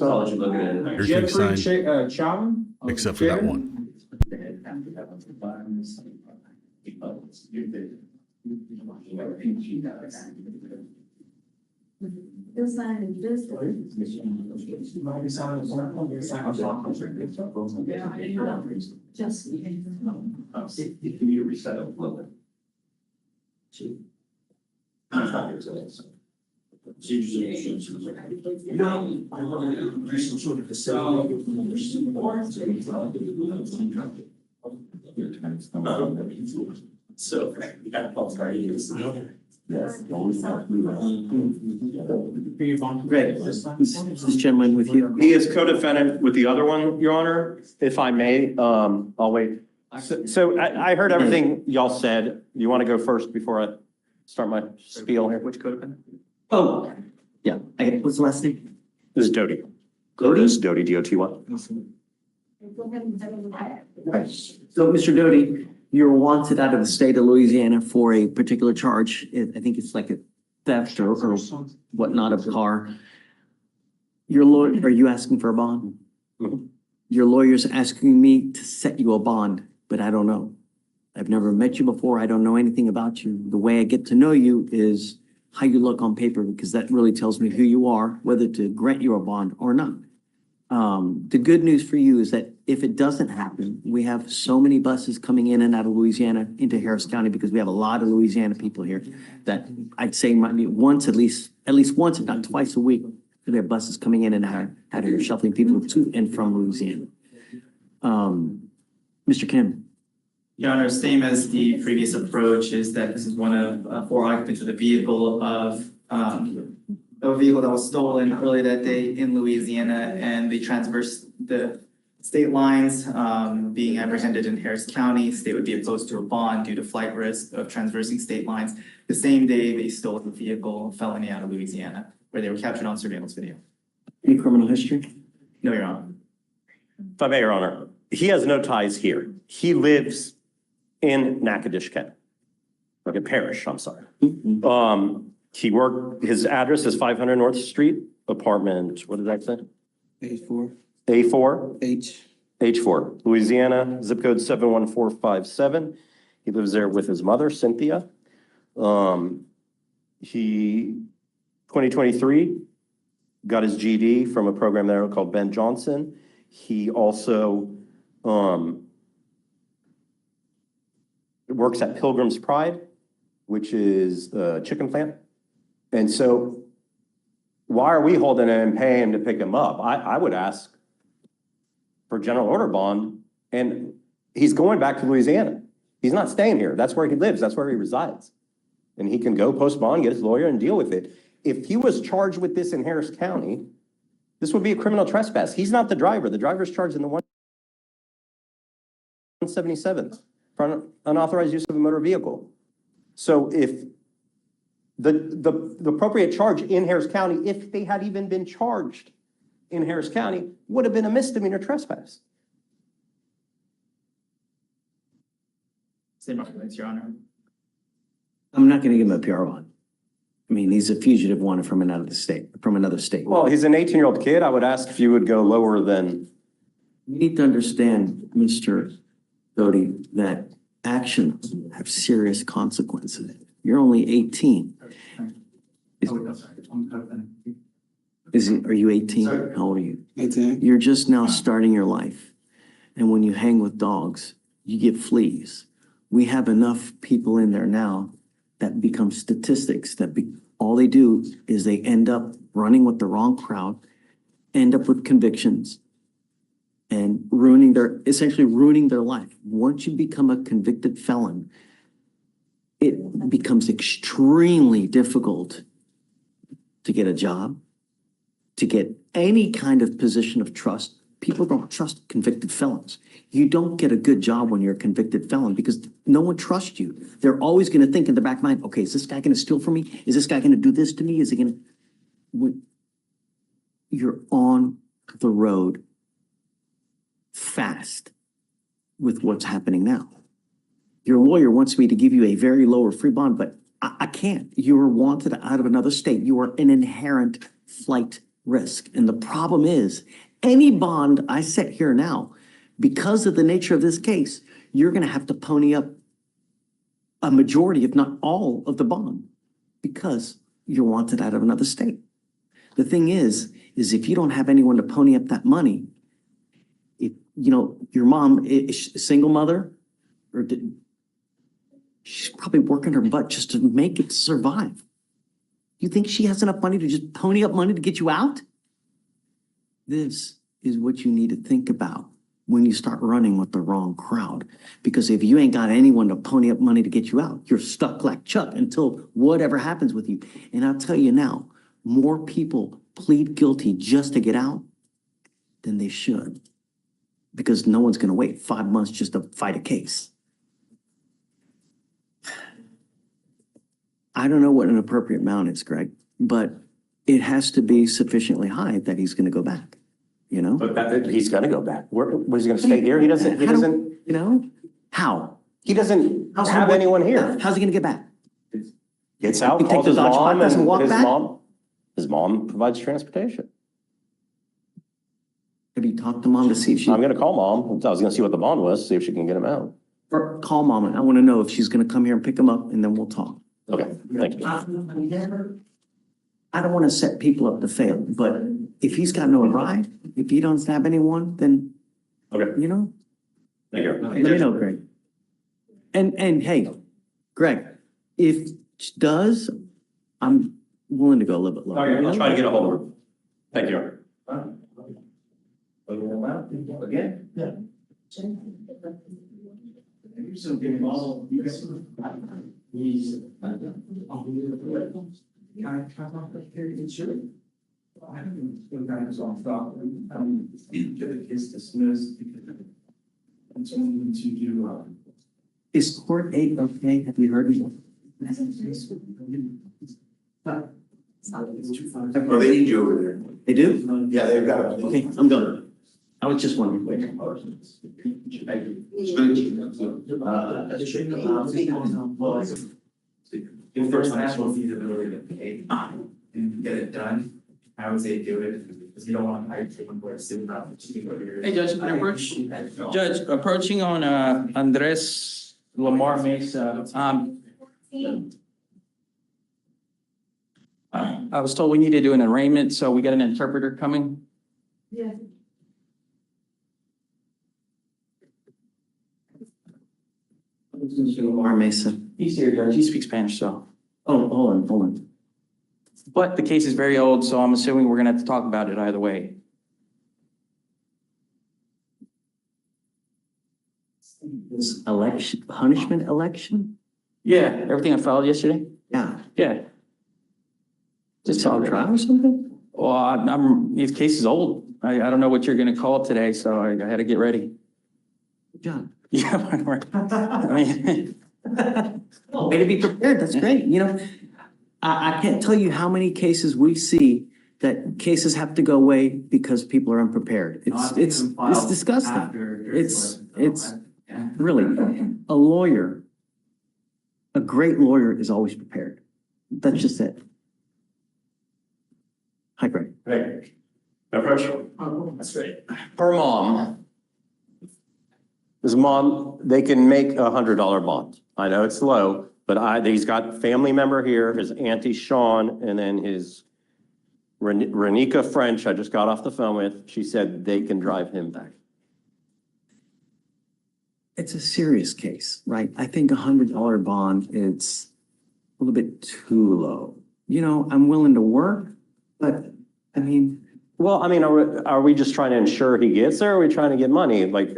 I'll let you look at it. Everything's signed, Shovin? except for that one. You'll sign in this. Just. If you reset it, will it? So. Greg, this gentleman with you. He is co-defendant with the other one, Your Honor, if I may, I'll wait. So I heard everything y'all said. You want to go first before I start my spiel here? Which co-defendant? Oh, yeah. What's the last name? This is Doty. Doty? This is Doty, D-O-T-Y. So, Mr. Doty, you're wanted out of the state of Louisiana for a particular charge. I think it's like a theft or whatnot of a car. Your lawyer, are you asking for a bond? Mhm. Your lawyer's asking me to set you a bond, but I don't know. I've never met you before. I don't know anything about you. The way I get to know you is how you look on paper, because that really tells me who you are, whether to grant you a bond or not. The good news for you is that if it doesn't happen, we have so many buses coming in and out of Louisiana into Harris County, because we have a lot of Louisiana people here that I'd say might be once, at least once, if not twice a week. We have buses coming in and out of here, shuttling people to and from Louisiana. Mr. Kim. Your Honor, same as the previous approach, is that this is one of 4 occupants of the vehicle of a vehicle that was stolen earlier that day in Louisiana, and they transversed the state lines, being apprehended in Harris County. State would be opposed to a bond due to flight risk of transversing state lines. The same day they stole the vehicle, felony out of Louisiana, where they were captured on surveillance video. Any criminal history? No, Your Honor. If I may, Your Honor, he has no ties here. He lives in Natchitoches County, like a parish, I'm sorry. His address is 500 North Street, apartment, what did I say? A4. A4? H. H4, Louisiana, zip code 71457. He lives there with his mother, Cynthia. He, 2023, got his GED from a program there called Ben Johnson. He also works at Pilgrim's Pride, which is the chicken plant. And so why are we holding him and paying him to pick him up? I would ask for general order bond, and he's going back to Louisiana. He's not staying here. That's where he lives. That's where he resides. And he can go post bond, get his lawyer, and deal with it. If he was charged with this in Harris County, this would be a criminal trespass. He's not the driver. The driver's charged in the 177th for unauthorized use of a motor vehicle. So if the appropriate charge in Harris County, if they had even been charged in Harris County, would have been a misdemeanor trespass. Same arguments, Your Honor. I'm not going to give him a PR bond. I mean, he's a fugitive wanted from another state. Well, he's an 18-year-old kid. I would ask if you would go lower than. You need to understand, Mr. Doty, that actions have serious consequences. You're only 18. Are you 18? How old are you? 18. You're just now starting your life. And when you hang with dogs, you get fleas. We have enough people in there now that become statistics, all they do is they end up running with the wrong crowd, end up with convictions, and essentially ruining their life. Once you become a convicted felon, it becomes extremely difficult to get a job, to get any kind of position of trust. People don't trust convicted felons. You don't get a good job when you're a convicted felon because no one trusts you. They're always going to think in the back of mind, okay, is this guy going to steal from me? Is this guy going to do this to me? Is he going to? You're on the road fast with what's happening now. Your lawyer wants me to give you a very low or free bond, but I can't. You are wanted out of another state. You are an inherent flight risk. And the problem is, any bond I set here now, because of the nature of this case, you're going to have to pony up a majority, if not all, of the bond because you're wanted out of another state. The thing is if you don't have anyone to pony up that money, if you know your mom is a single mother, she's probably working her butt just to make it survive. You think she has enough money to just pony up money to get you out? This is what you need to think about when you start running with the wrong crowd. Because if you ain't got anyone to pony up money to get you out, you're stuck like Chuck until whatever happens with you. And I'll tell you now, more people plead guilty just to get out than they should. Because no one's going to wait 5 months just to fight a case. I don't know what an appropriate amount is, Greg, but it has to be sufficiently high that he's going to go back, you know? But he's gonna go back. Was he gonna stay here? He doesn't, You know? How? he doesn't have anyone here. How's he going to get back? Gets out, He take calls the his Dodge mom, bypass and and walk back? his mom provides transportation. Have you talked to mom to see if she? I'm gonna call mom. I was gonna see what the bond was, see if she can get him out. Or call mom, and I want to know if she's going to come here and pick him up, and then we'll talk. Okay, thank you. I don't want to set people up to fail, but if he's got no ride, if he doesn't have anyone, then, Okay, you know, thank you. let me know, Greg. And hey, Greg, if she does, I'm willing to go a little bit lower. Okay, I'll try to get a hold of her. Thank you. Again? Yeah. Is court 8 okay? Have you heard me? Oh, they need you over there. They do? Yeah, they've got it. Okay, I'm going. I was just wondering. If there's national feasibility to pay and get it done, I would say do it, because you don't want to hire someone who is sitting around for 2 years. Hey, Judge, approaching on Andres Lamar Mesa, I was told we need to do an arraignment, so we got an interpreter coming. Yeah. Lamar Mesa. He's here, Judge. He speaks Spanish, so. Oh, hold on. But the case is very old, so I'm assuming we're gonna have to talk about it either way. This election, punishment election? Yeah, everything I filed yesterday? Yeah. Yeah. Just on trial or something? Well, his case is old. I don't know what you're gonna call it today, so I had to get ready. Good job. Yeah, I mean. Way to be prepared. That's great. You know, I can't tell you how many cases we see that cases have to go away because people are unprepared. It's disgusting. It's really, a lawyer, a great lawyer is always prepared. That's just it. Hi, Greg. Hey, approach. That's great. Her mom. His mom, they can make $100 bond. I know it's low, but he's got family member here, his auntie Sean, and then his Renika French, I just got off the phone with. She said they can drive him back. It's a serious case, right? I think $100 bond is a little bit too low. You know, I'm willing to work, but I mean. Well, I mean, are we just trying to ensure he gets there? Or are we trying to get money? Like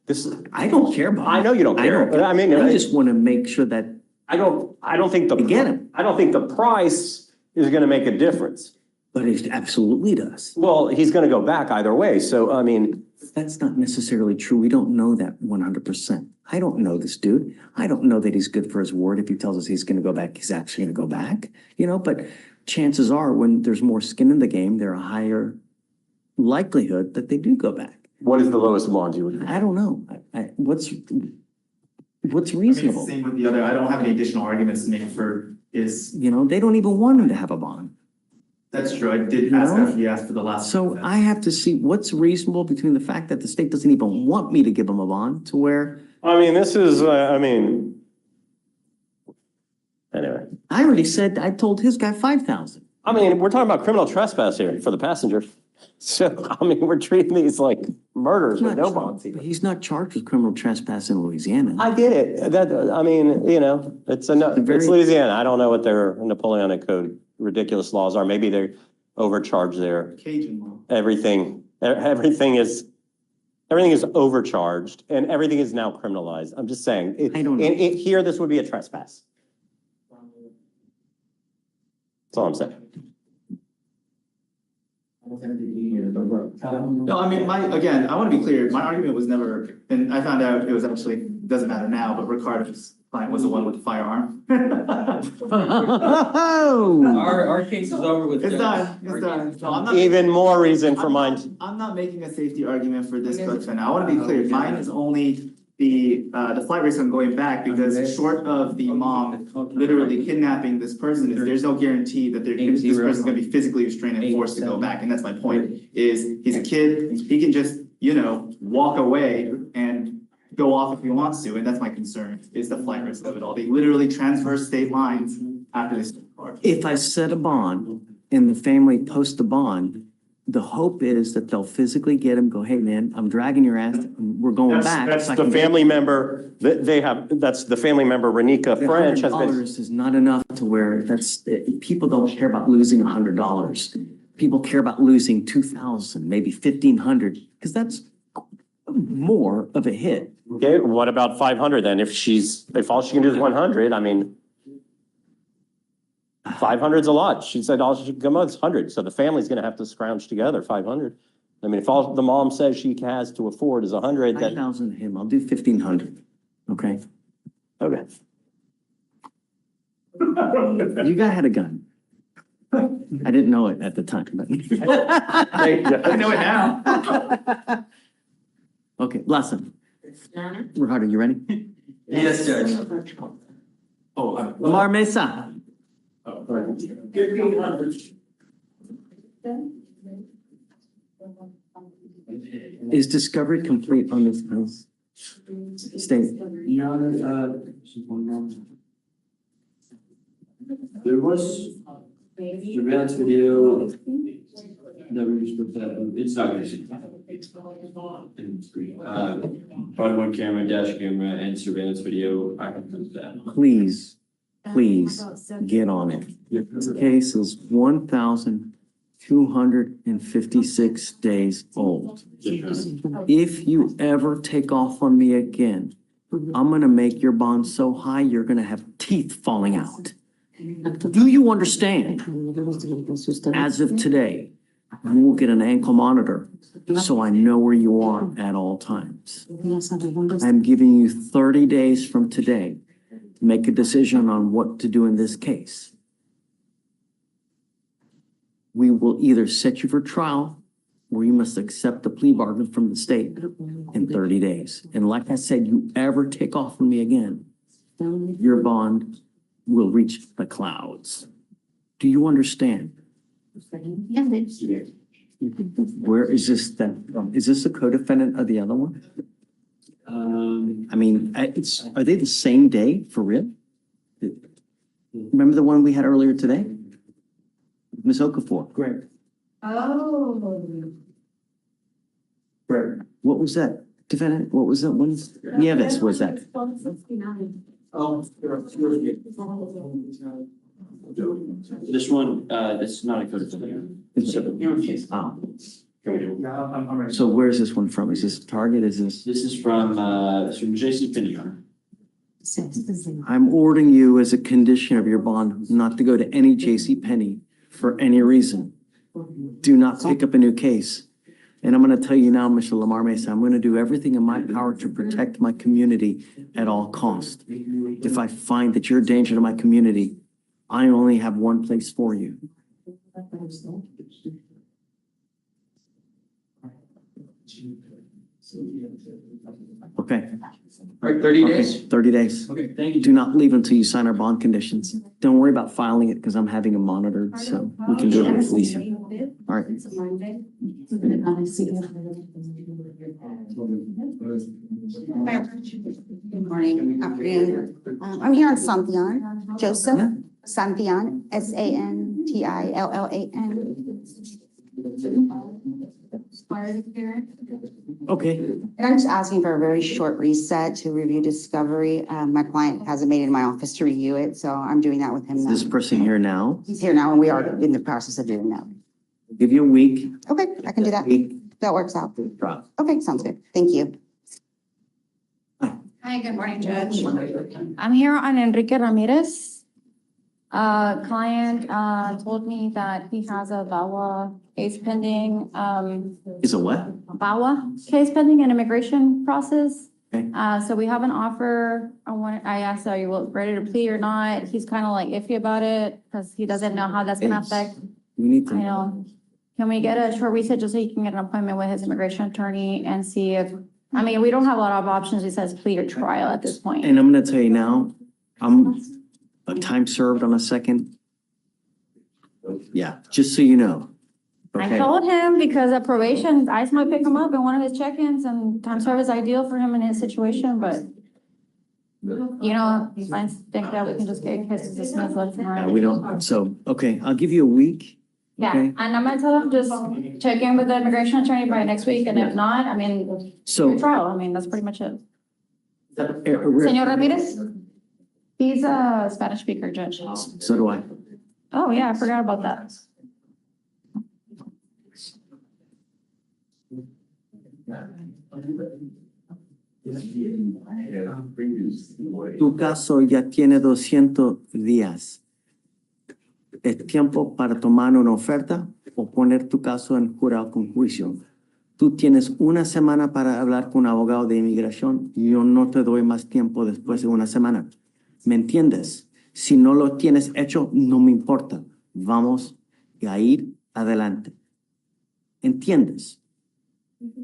this? I don't care about. I know you don't care. But I mean, I just want to make sure that I don't think get him. I don't think the price is going to make a difference. But it absolutely does. Well, he's gonna go back either way, so I mean, That's not necessarily true. We don't know that 100%. I don't know this dude. I don't know that he's good for his word. If he tells us he's gonna go back, he's actually gonna go back, but chances are when there's more skin in the game, there are a higher likelihood that they do go back. what is the lowest bond you would? I don't know. What's I mean, reasonable? same with the other, I don't have any additional arguments to make for is, They don't even want him to have a bond. that's true, I did ask after you asked for the last. So I have to see what's reasonable between the fact that the state doesn't even want me to give him a bond to where, I mean, this is, anyway. I already said, I told his guy 5,000. I mean, we're talking about criminal trespass here for the passenger. So, I mean, we're treating these like murders with no bonds even. He's not charged with criminal trespass in Louisiana. I get it. It's Louisiana. I don't know what their Napoleonic Code ridiculous laws are. Maybe they're overcharged there. Cajun law. Everything is overcharged and everything is now criminalized. I'm just saying, here, this would be a trespass. That's all I'm saying. No, I mean, I want to be clear, my argument was never, and I found out it was actually, doesn't matter now, but Ricardo's client was the one with the firearm. Our case is over with. It's done. No, I'm not Even more reason for mine. I'm not making a safety argument for this person. I want to be clear, mine is only the flight risk on going back, because short of the mom literally kidnapping this person, there's no guarantee that this person's gonna be physically restrained and forced to go back. And that's my point, is he's a kid, he can just, walk away and go off if he wants to. And that's my concern, is the flight risk of it all. They literally transverse state lines after this. If I set a bond and the family posts the bond, the hope is that they'll physically get him, go, hey, man, I'm dragging your ass, we're going back. That's the family member, that's the family member, Renika French has been. $100 is not enough to where people don't care about losing $100. People care about losing 2,000, maybe 1,500, because that's more of a hit. Okay, what about 500 then? If all she can do is 100, 500's a lot. She said all she can come up is 100. So the family's gonna have to scrounge together 500. If all the mom says she has to afford is 100, then 5,000 to him, I'll do 1,500, okay? okay. You guy had a gun. I didn't know it at the time, but. I know it now. Okay, bless him. Ricardo, you ready? Yes, Judge. Lamar Mesa. Is discovery complete on this case? State. There was surveillance video that we just looked at. It's not gonna see. Body worn camera, dash camera, and surveillance video. I can prove that. Please get on it. This case is 1,256 days old. If you ever take off on me again, I'm gonna make your bond so high, you're gonna have teeth falling out. Do you understand? As of today, you will get an ankle monitor, so I know where you are at all times. I'm giving you 30 days from today to make a decision on what to do in this case. We will either set you for trial, or you must accept the plea bargain from the state in 30 days. And like I said, you ever take off on me again, your bond will reach the clouds. Do you understand? Where is this then? Is this a co-defendant of the other one? Are they the same day for real? Remember the one we had earlier today? Ms. Okafor. Greg. Oh. Greg. What was that? Defendant, what was that one? Nieves was that? 169. This one, it's not a code. So where's this one from? Is this Target? Is this? This is from J.C. Penney. I'm ordering you as a condition of your bond not to go to any J.C. Penney for any reason. do not pick up a new case. And I'm gonna tell you now, Mr. Lamar Mesa, I'm gonna do everything in my power to protect my community at all costs. If I find that you're a danger to my community, I only have one place for you. Okay. All right, 30 Okay, days? 30 days. Okay, thank you. Do not leave until you sign our bond conditions. Don't worry about filing it because I'm having it monitored, so we can do it with Fleischer. All right. Good morning, afternoon. I'm here on Santillan, Joseph Santillan, Santillan. Okay. And I'm just asking for a very short reset to review discovery. My client hasn't made it in my office to review it, so I'm doing that with him Is now. this person here now? He's here now, and we are in the process of doing that. Give you a week. Okay, I can do that. That works out. Drop. Okay, sounds good. Thank you. Hi, good morning, Judge. I'm here on Enrique Ramirez. Client, told me that he has a VAWA case pending, Is a what? VAWA case pending in immigration process. Okay. So we have an offer. I asked, are you ready to plea or not? He's kind of like iffy about it because he doesn't know how that's gonna affect. We need I know. Can we get a short reset just so he can get an appointment with his immigration attorney and see if, I mean, we don't have a lot of options besides plea or trial at this point. And I'm gonna tell you now, I'm a time served on a second. Yeah, just so you know. I Okay. told him because of probation, ICE might pick him up in one of his check-ins and time serve is ideal for him in his situation, but you know, I think that we can just get cases dismissed left and Yeah, right. we don't, so, okay, I'll give you a week. Yeah, Okay. and I'm gonna tell him just check in with the immigration attorney by next week, and if not, I mean, So- trial, I mean, that's pretty much it. Senor Senor Ramirez? He's a Spanish speaker, Judge. So do I. Oh, yeah, I forgot about that. Tu caso ya tiene 200 días. Es tiempo para tomar una oferta o poner tu caso en jurado con juicio. Tú tienes una semana para hablar con un abogado de inmigración. Yo no te doy más tiempo después de una semana. ¿Me entiendes? Si no lo tienes hecho, no me importa. Vamos a ir adelante. ¿Entiendes?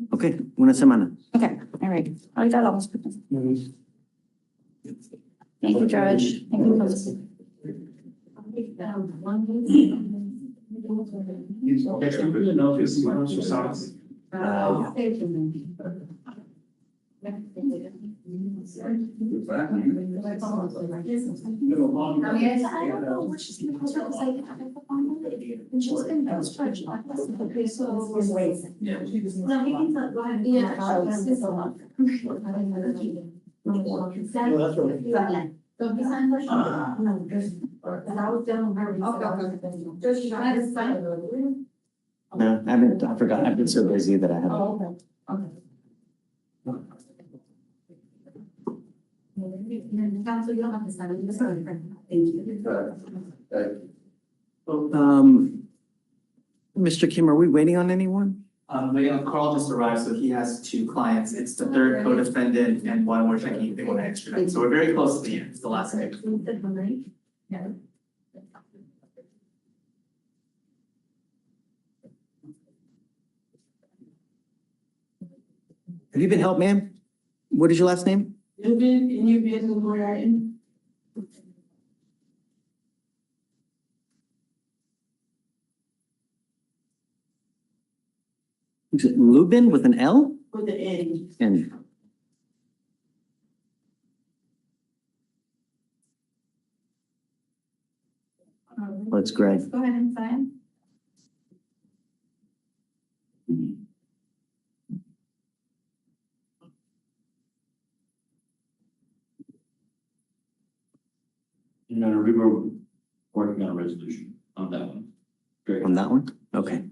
Ok, una semana. Okay, all right. Ahorita hablamos. Thank you, Judge. Thank you, folks. No, I forgot. I've been so busy that I haven't. Council, you don't have to sign it. Just sign it. Thank you. Mr. Kim, are we waiting on anyone? Carl just arrived, so he has two clients. It's the third co-defendant and one more checking if they want to extradite. So we're very close to the end. It's the last day. Have you been helped, ma'am? What is your last name? Is it Lubin with an L? With the N. N. That's great. Go ahead and sign. You know, we were working on a resolution on that one. Great. On that one? Okay.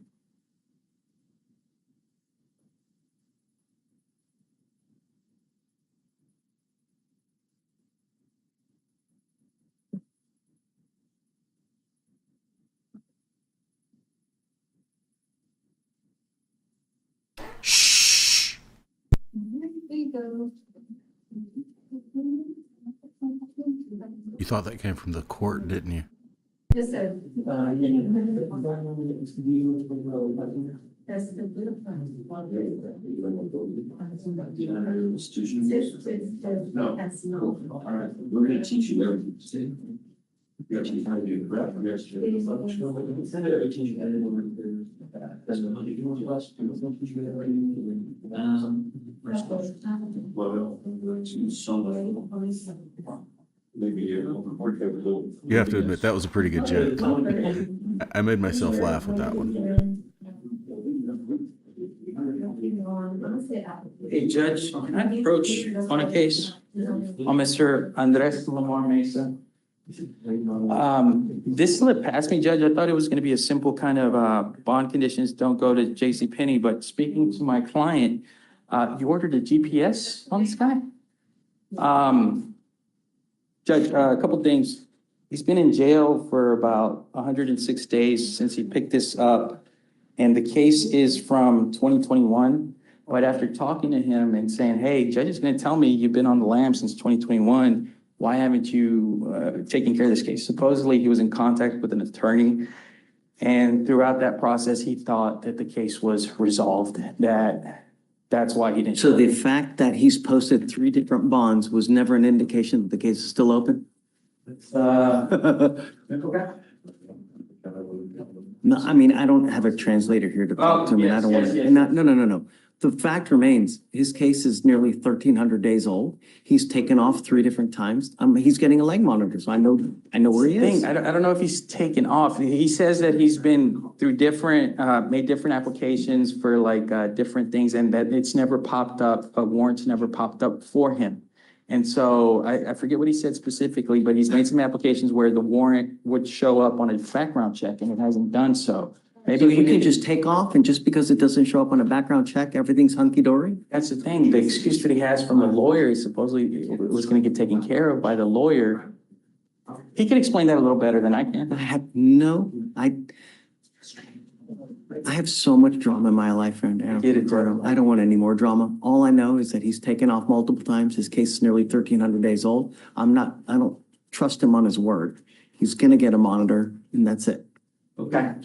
you go. You thought that came from the court, didn't you? Yes, sir. That's the blue No. That's no. All right, we're gonna teach you everything. See? We're gonna teach you how to do the graph. We're gonna teach you everything. That's what I'm doing to us. Well, to somebody. Maybe You have to admit, that was a pretty good joke. I made myself laugh with that one. Hey, Judge, can I approach on a case on Mr. Andres Lamar Mesa? This slipped past me, Judge. I thought it was gonna be a simple kind of, bond conditions don't go to JCPenney, but speaking to my client, you ordered a GPS on this guy? Judge, a couple things. He's been in jail for about 106 days since he picked this up. And the case is from 2021. But after talking to him and saying, hey, judge is gonna tell me you've been on the lam since 2021. Why haven't you taken care of this case? Supposedly he was in contact with an attorney. And throughout that process, he thought that the case was resolved, that's why he didn't. So the fact that he's posted 3 different bonds was never an indication that the case is still open? No, I mean, I don't have a translator here to talk to me. I don't want to, no. The fact remains, his case is nearly 1,300 days old. He's taken off 3 different times. He's getting a leg monitor, so I know where he is. I don't know if he's taken off. He says that he's been through different, made different applications for like different things and that it's never popped up, warrants never popped up for him. And so I forget what he said specifically, but he's made some applications where the warrant would show up on a background check and it hasn't done so. Maybe So you can just take off and just because it doesn't show up on a background check, everything's hunky-dory? That's the thing. The excuse that he has from the lawyer is supposedly it was going to get taken care of by the lawyer. He can explain that a little better than I can. I have so much drama in my life right now. I don't want any more drama. All I know is that he's taken off multiple times. His case is nearly 1,300 days old. I don't trust him on his word. He's gonna get a monitor and that's it. Okay.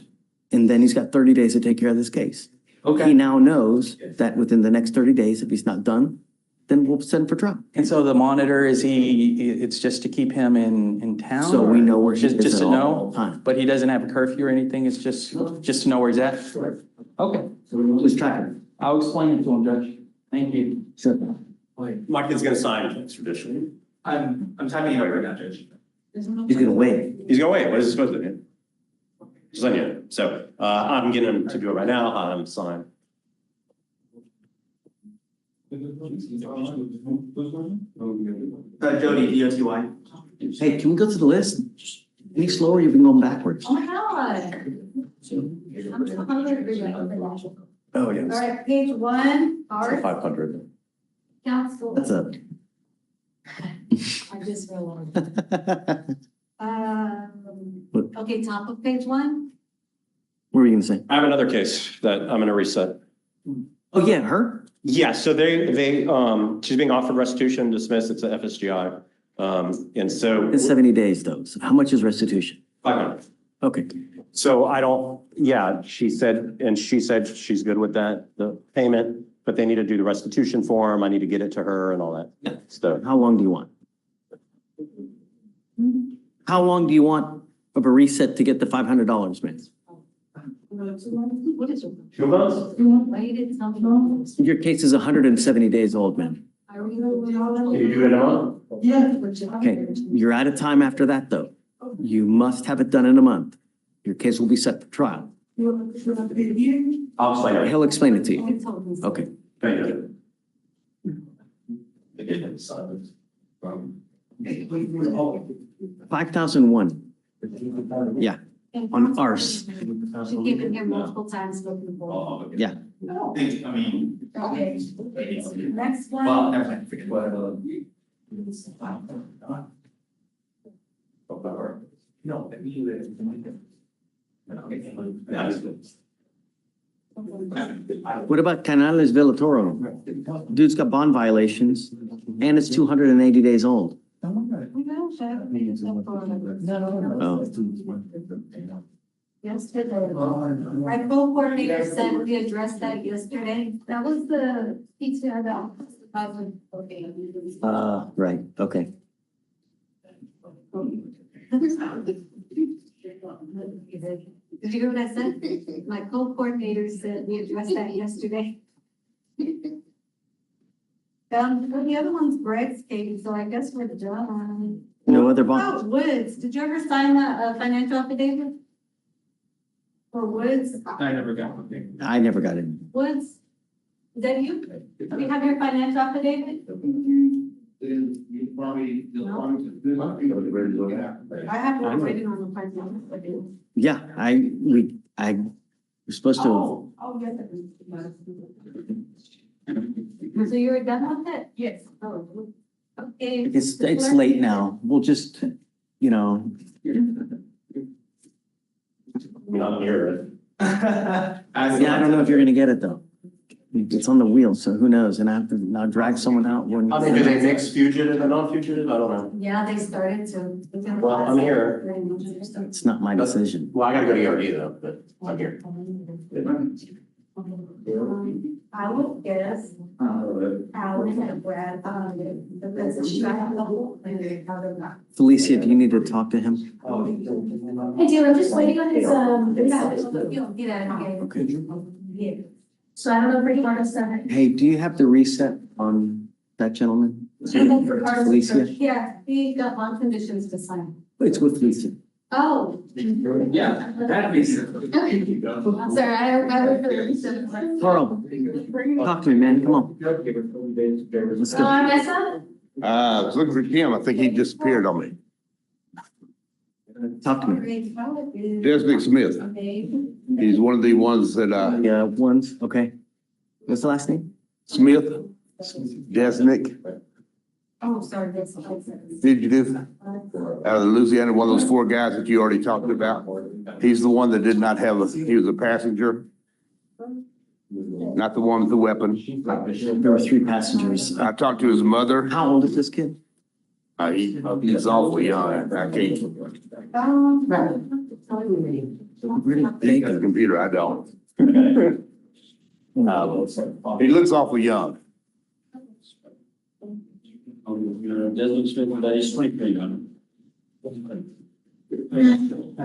And then he's got 30 days to take care of this case. Okay. He now knows that within the next 30 days, if he's not done, then we'll send for trial. And so the monitor, it's just to keep him in town? So we know where he is Just at to all know? time. But he doesn't have a curfew or anything? It's just to know where he's at? Okay. So we lose track of him. I'll explain it to him, Judge. Thank you. Sure. My kid's gonna sign extradition. I'm typing it right now, Judge. He's gonna wait. He's gonna wait. What is he supposed to do? Just on you. So, I'm getting him to do it right now. I'm sign. Jody, DOTY. Hey, can we go to the list? Any slower, you've been going backwards. Oh my God. Oh, yes. All right, page 1, art, 500. council. That's a. I just realized. Okay, top of page 1. What were you gonna say? I have another case that I'm gonna reset. Oh, yeah, her? Yeah, so she's being offered restitution, dismissed, it's a FSGI. And so. It's 70 days though. So how much is restitution? 500. Okay. So she said she's good with that, the payment, but they need to do the restitution form. I need to get it to her and all that stuff. How long do you want? How long do you want of a reset to get the $500, man? What is it? 2 months? Waited something. Your case is 170 days old, man. Can you do it in a month? Yeah. Okay, you're out of time after that though. You must have it done in a month. Your case will be set for trial. I'll explain it. He'll explain it to you. Okay. Thank you. 5,001. Yeah, on ours. She's given him multiple times looking for. Yeah. I mean. Okay. Next one. Well, never mind, forget what. No, What about Canales Villa Toro? Dude's got bond violations and it's 280 days old. Yesterday, my co-coordinator said we addressed that yesterday. That was the PTR that. Right, okay. Did you hear what I said? My co-coordinator said we addressed that yesterday. The other one's Greg's case, so I guess we're done. No other What bond. about Woods? Did you ever sign a financial affidavit? For Woods? I never got one. I never got it. Woods? Is that you? Do you have your financial affidavit? I have one waiting on the financial affidavit. Yeah, we're supposed to, Oh, yes. So you were done with it? Yes. Oh, okay. it's late now. We'll just, you know. Not here. Yeah, I don't know if you're gonna get it though. It's on the wheel, so who knows? And I have to now drag someone out when. I mean, do they mix fugitive and non-fugitive? I don't know. Yeah, they started to. Well, I'm here. It's not my decision. Well, I gotta go to ERD though, but I'm here. I would guess. Alan and Brad, the position. Felicia, do you need to talk to him? Hey, dear, I'm just waiting on his, get out of here. Okay. Yeah. So I don't know if Ricardo said. Hey, do you have the reset on that gentleman? Felicia? Yeah, he got bond conditions to sign. It's with Felicia. Oh. Yeah, that makes sense. Sorry, I would really said. Carl, talk to me, man. Come on. Let's go. Mesa? I was looking for Kim. I think he disappeared on me. Talk to me. Desnick Smith. He's one of the ones that, Yeah, ones, okay. What's the last name? Smith, Desnick, Oh, sorry, that's. fugitive, out of Louisiana, one of those four guys that you already talked about. He's the one that did not have he was a passenger. Not the one with the weapon. There were 3 passengers. I talked to his mother. How old is this kid? He's awfully young. I can't. Where did they He got a go? computer, I don't. He looks awfully young. Desmond Smith, that is sleeping on.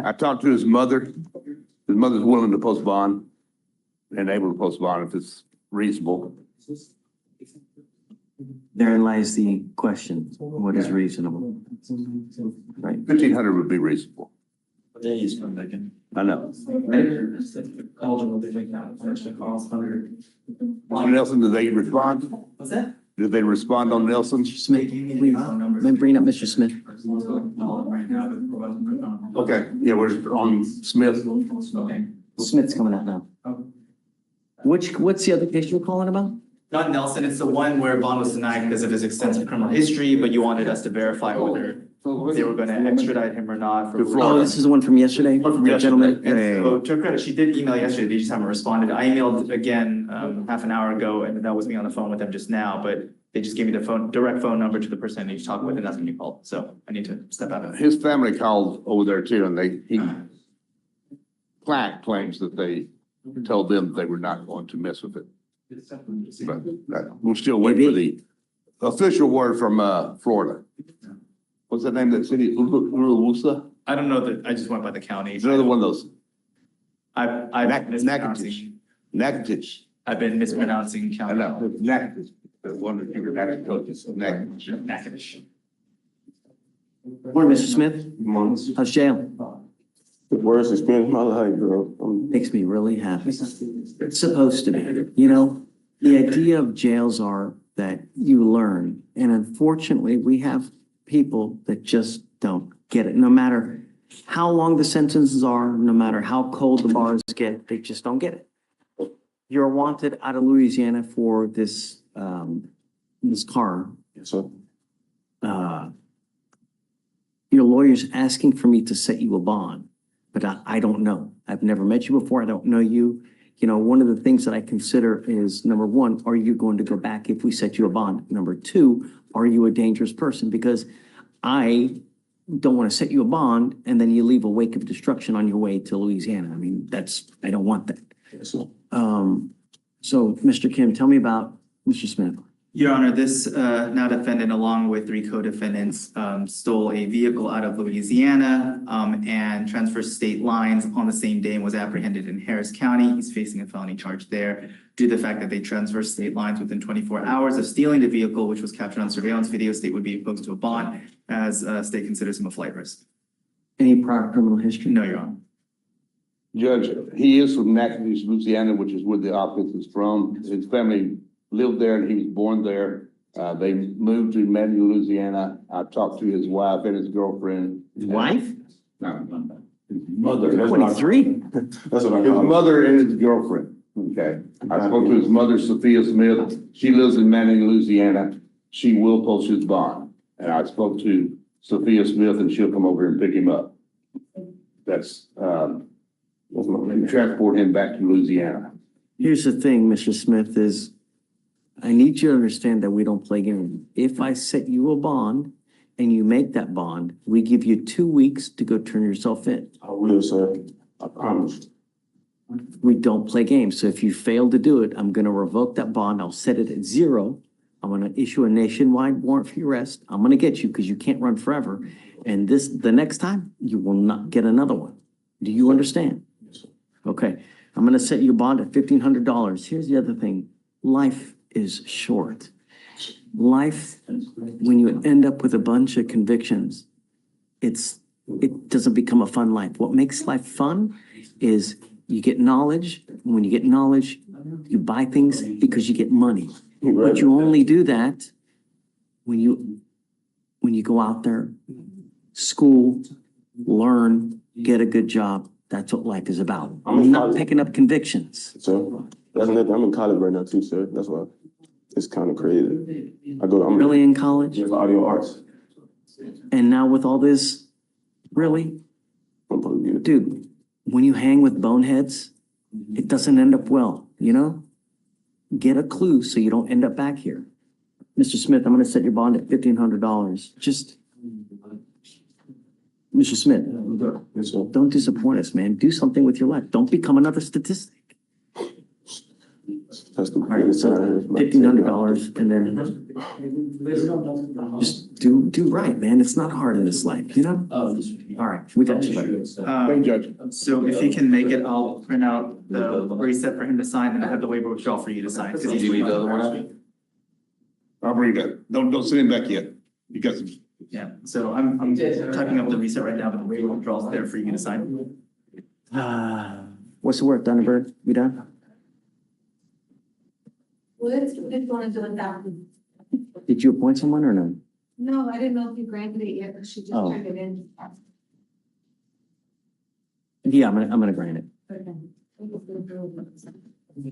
I talked to his mother. His mother's willing to post bond and able to post bond if it's reasonable. Therein lies the question, what is reasonable? Right. 1,500 would be reasonable. Then he's coming back in. I know. $100. On Nelson, did they respond? What's that? Did they respond on Nelson? Smith, please, bring up Mr. Smith. Okay, yeah, we're on Smith. Okay. Smith's coming out now. What's the other case you're calling about? Not Nelson, it's the one where bond was denied because of his extensive criminal history, but you wanted us to verify whether they were gonna extradite him or not. To Florida. Oh, this is the one from yesterday? The gentleman? And Yeah, so to her credit, she did email yesterday, they just haven't responded. I emailed again, half an hour ago, and that was me on the phone with them just now, but they just gave me the direct phone number to the person I need to talk with, and that's when you called. So I need to step out of it. His family called over there too, and client claims that they told them they were not going to mess with it. But we'll still wait for the official word from Florida. What's that name of that city? Uluwusa? I don't know that, I just went by the county. It's another one of those. I've Natchitoches. I've been mispronouncing I county. know, Natchitoches. The one that you were Natchitoches. Natchitoches. Morning, Mr. Smith. How's jail? The worst experience of my life, bro. Makes me really happy. It's supposed to be. You know, the idea of jails are that you learn. And unfortunately, we have people that just don't get it. No matter how long the sentences are, no matter how cold the bars get, they just don't get it. You're wanted out of Louisiana for this, this car. So, your lawyer's asking for me to set you a bond, but I don't know. I've never met you before. I don't know you. you know, one of the things that I consider is, number one, are you going to go back if we set you a bond? Number two, are you a dangerous person? Because I don't want to set you a bond and then you leave a wake of destruction on your way to Louisiana. I mean, I don't want that. So, Mr. Kim, tell me about Mr. Smith. Your Honor, this now defendant, along with 3 co-defendants, stole a vehicle out of Louisiana and transferred state lines on the same day and was apprehended in Harris County. He's facing a felony charge there due to the fact that they transferred state lines within 24 hours of stealing the vehicle, which was captured on surveillance video. State would be opposed to a bond as state considers him a flight risk. Any prior criminal history? No, Your Honor. Judge, he is from Natchitoches, Louisiana, which is where the offense is from. His family lived there and he was born there. They moved to Madison, Louisiana. I talked to his wife and his girlfriend. His wife? No, his mother. 23? That's what I His mother and his girlfriend. Okay. I spoke to his mother, Sophia Smith. She lives in Manning, Louisiana. She will post his bond. And I spoke to Sophia Smith and she'll come over and pick him up. That's transport him back to Louisiana. Here's the thing, Mr. Smith, is I need you to understand that we don't play games. If I set you a bond and you make that bond, we give you 2 weeks to go turn yourself in. I will, sir. I promise. We don't play games. So if you fail to do it, I'm going to revoke that bond. I'll set it at 0. I'm going to issue a nationwide warrant for your arrest. I'm going to get you because you can't run forever. And the next time you will not get another one. Do you understand? Okay. I'm going to set you a bond at $1,500. Here's the other thing. Life is short. Life, when you end up with a bunch of convictions, it doesn't become a fun life. What makes life fun is you get knowledge. When you get knowledge, you buy things because you get money. But you only do that when you go out there, school, learn, get a good job. That's what life is about. I'm not picking up convictions. So that's nothing. I'm in college right now too, sir. That's why it's kind of crazy. I'm really in college? Yeah, audio arts. And now with all this, really? Dude, when you hang with boneheads, it doesn't end up well, you know? Get a clue so you don't end up back here. Mr. Smith, I'm gonna set your bond at $1,500. Just, Mr. Smith, don't disappoint us, man. Do something with your life. Don't become another statistic. That's the All right, so $1,500 and then just do right, man. It's not hard in this life, you know? All right, we got you. So if you can make it, I'll print out the reset for him to sign and I have the waiver withdrawal for you to sign. Did you leave the other one out? I'll bring that. Don't send him back yet. You got some. Yeah, so I'm typing up the reset right now, but the waiver withdrawal is there for you to sign. What's the work, Dunneberg? We done? Let's go into the down. Did you appoint someone or no? No, I didn't know if you granted it yet, but she just Oh. turned it in. Yeah, I'm gonna grant it. Okay.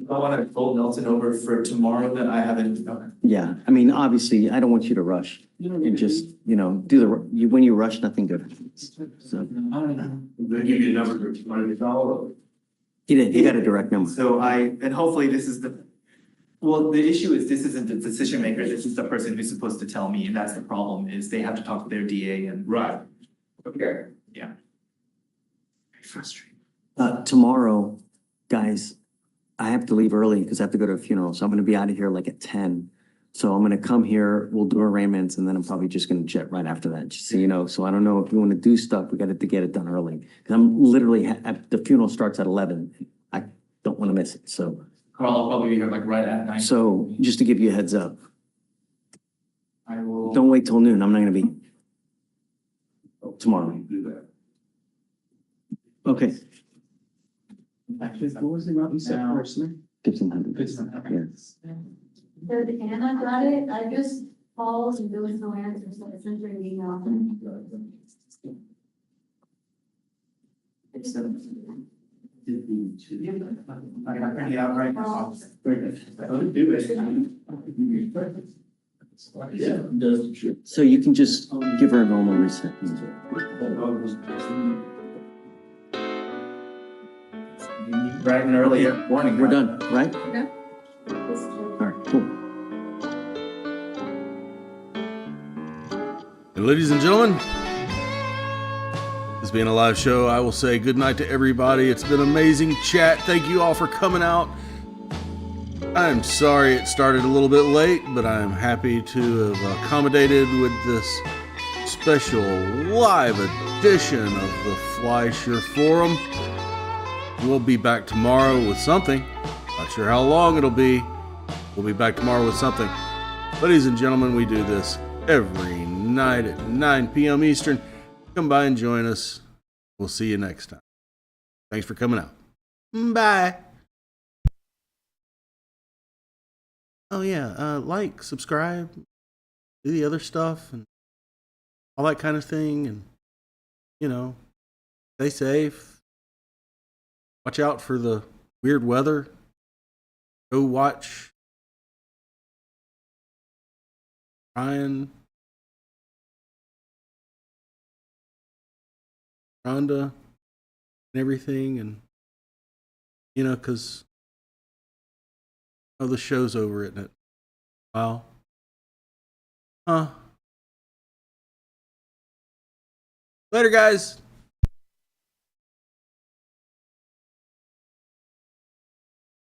I want to fold Nelson over for tomorrow that I haven't. Yeah, I mean, obviously, I don't want you to rush and just, you know, when you rush, nothing good happens. So. They give you a number to money to follow. He did, he got a direct number. So and hopefully this is the issue is this isn't the decision maker, this is the person who's supposed to tell me, and that's the problem, is they have to talk to their DA and. Right. Okay. Yeah. Very frustrating. Tomorrow, guys, I have to leave early because I have to go to a funeral, so I'm gonna be out of here like at 10. So I'm gonna come here, we'll do arraignments, and then I'm probably just gonna jet right after that, just so you know. So I don't know if you wanna do stuff, we got to get it done early. Cause I'm literally, the funeral starts at 11. I don't wanna miss it, so. Carl, I'll probably be here like right at 9. So just to give you a heads up, I will. don't wait till noon, I'm not gonna be tomorrow. Do that. Okay. Actually, what was the route you said personally? $1,500. Yes. Did Anna got it? I just called and there was no answer, so I sent her an email. I got printed out right now. So you can just give her a normal reset. Bright and early morning. We're done, right? Yeah. All right, cool. And ladies and gentlemen, this being a live show, I will say good night to everybody. It's been amazing chat. Thank you all for coming out. I'm sorry it started a little bit late, but I'm happy to have accommodated with this special live edition of the Fleischer Forum. We'll be back tomorrow with something. Not sure how long it'll be. We'll be back tomorrow with something. Ladies and gentlemen, we do this every night at 9 p.m. Eastern. Come by and join us. We'll see you next time. Thanks for coming out. Bye. Oh yeah, like, subscribe, do the other stuff, and all that kind of thing, and, you know, stay safe. Watch out for the weird weather. Go watch Ryan, Rhonda, and everything, and, you know, because the show's over, isn't it? Wow. Huh. Later, guys.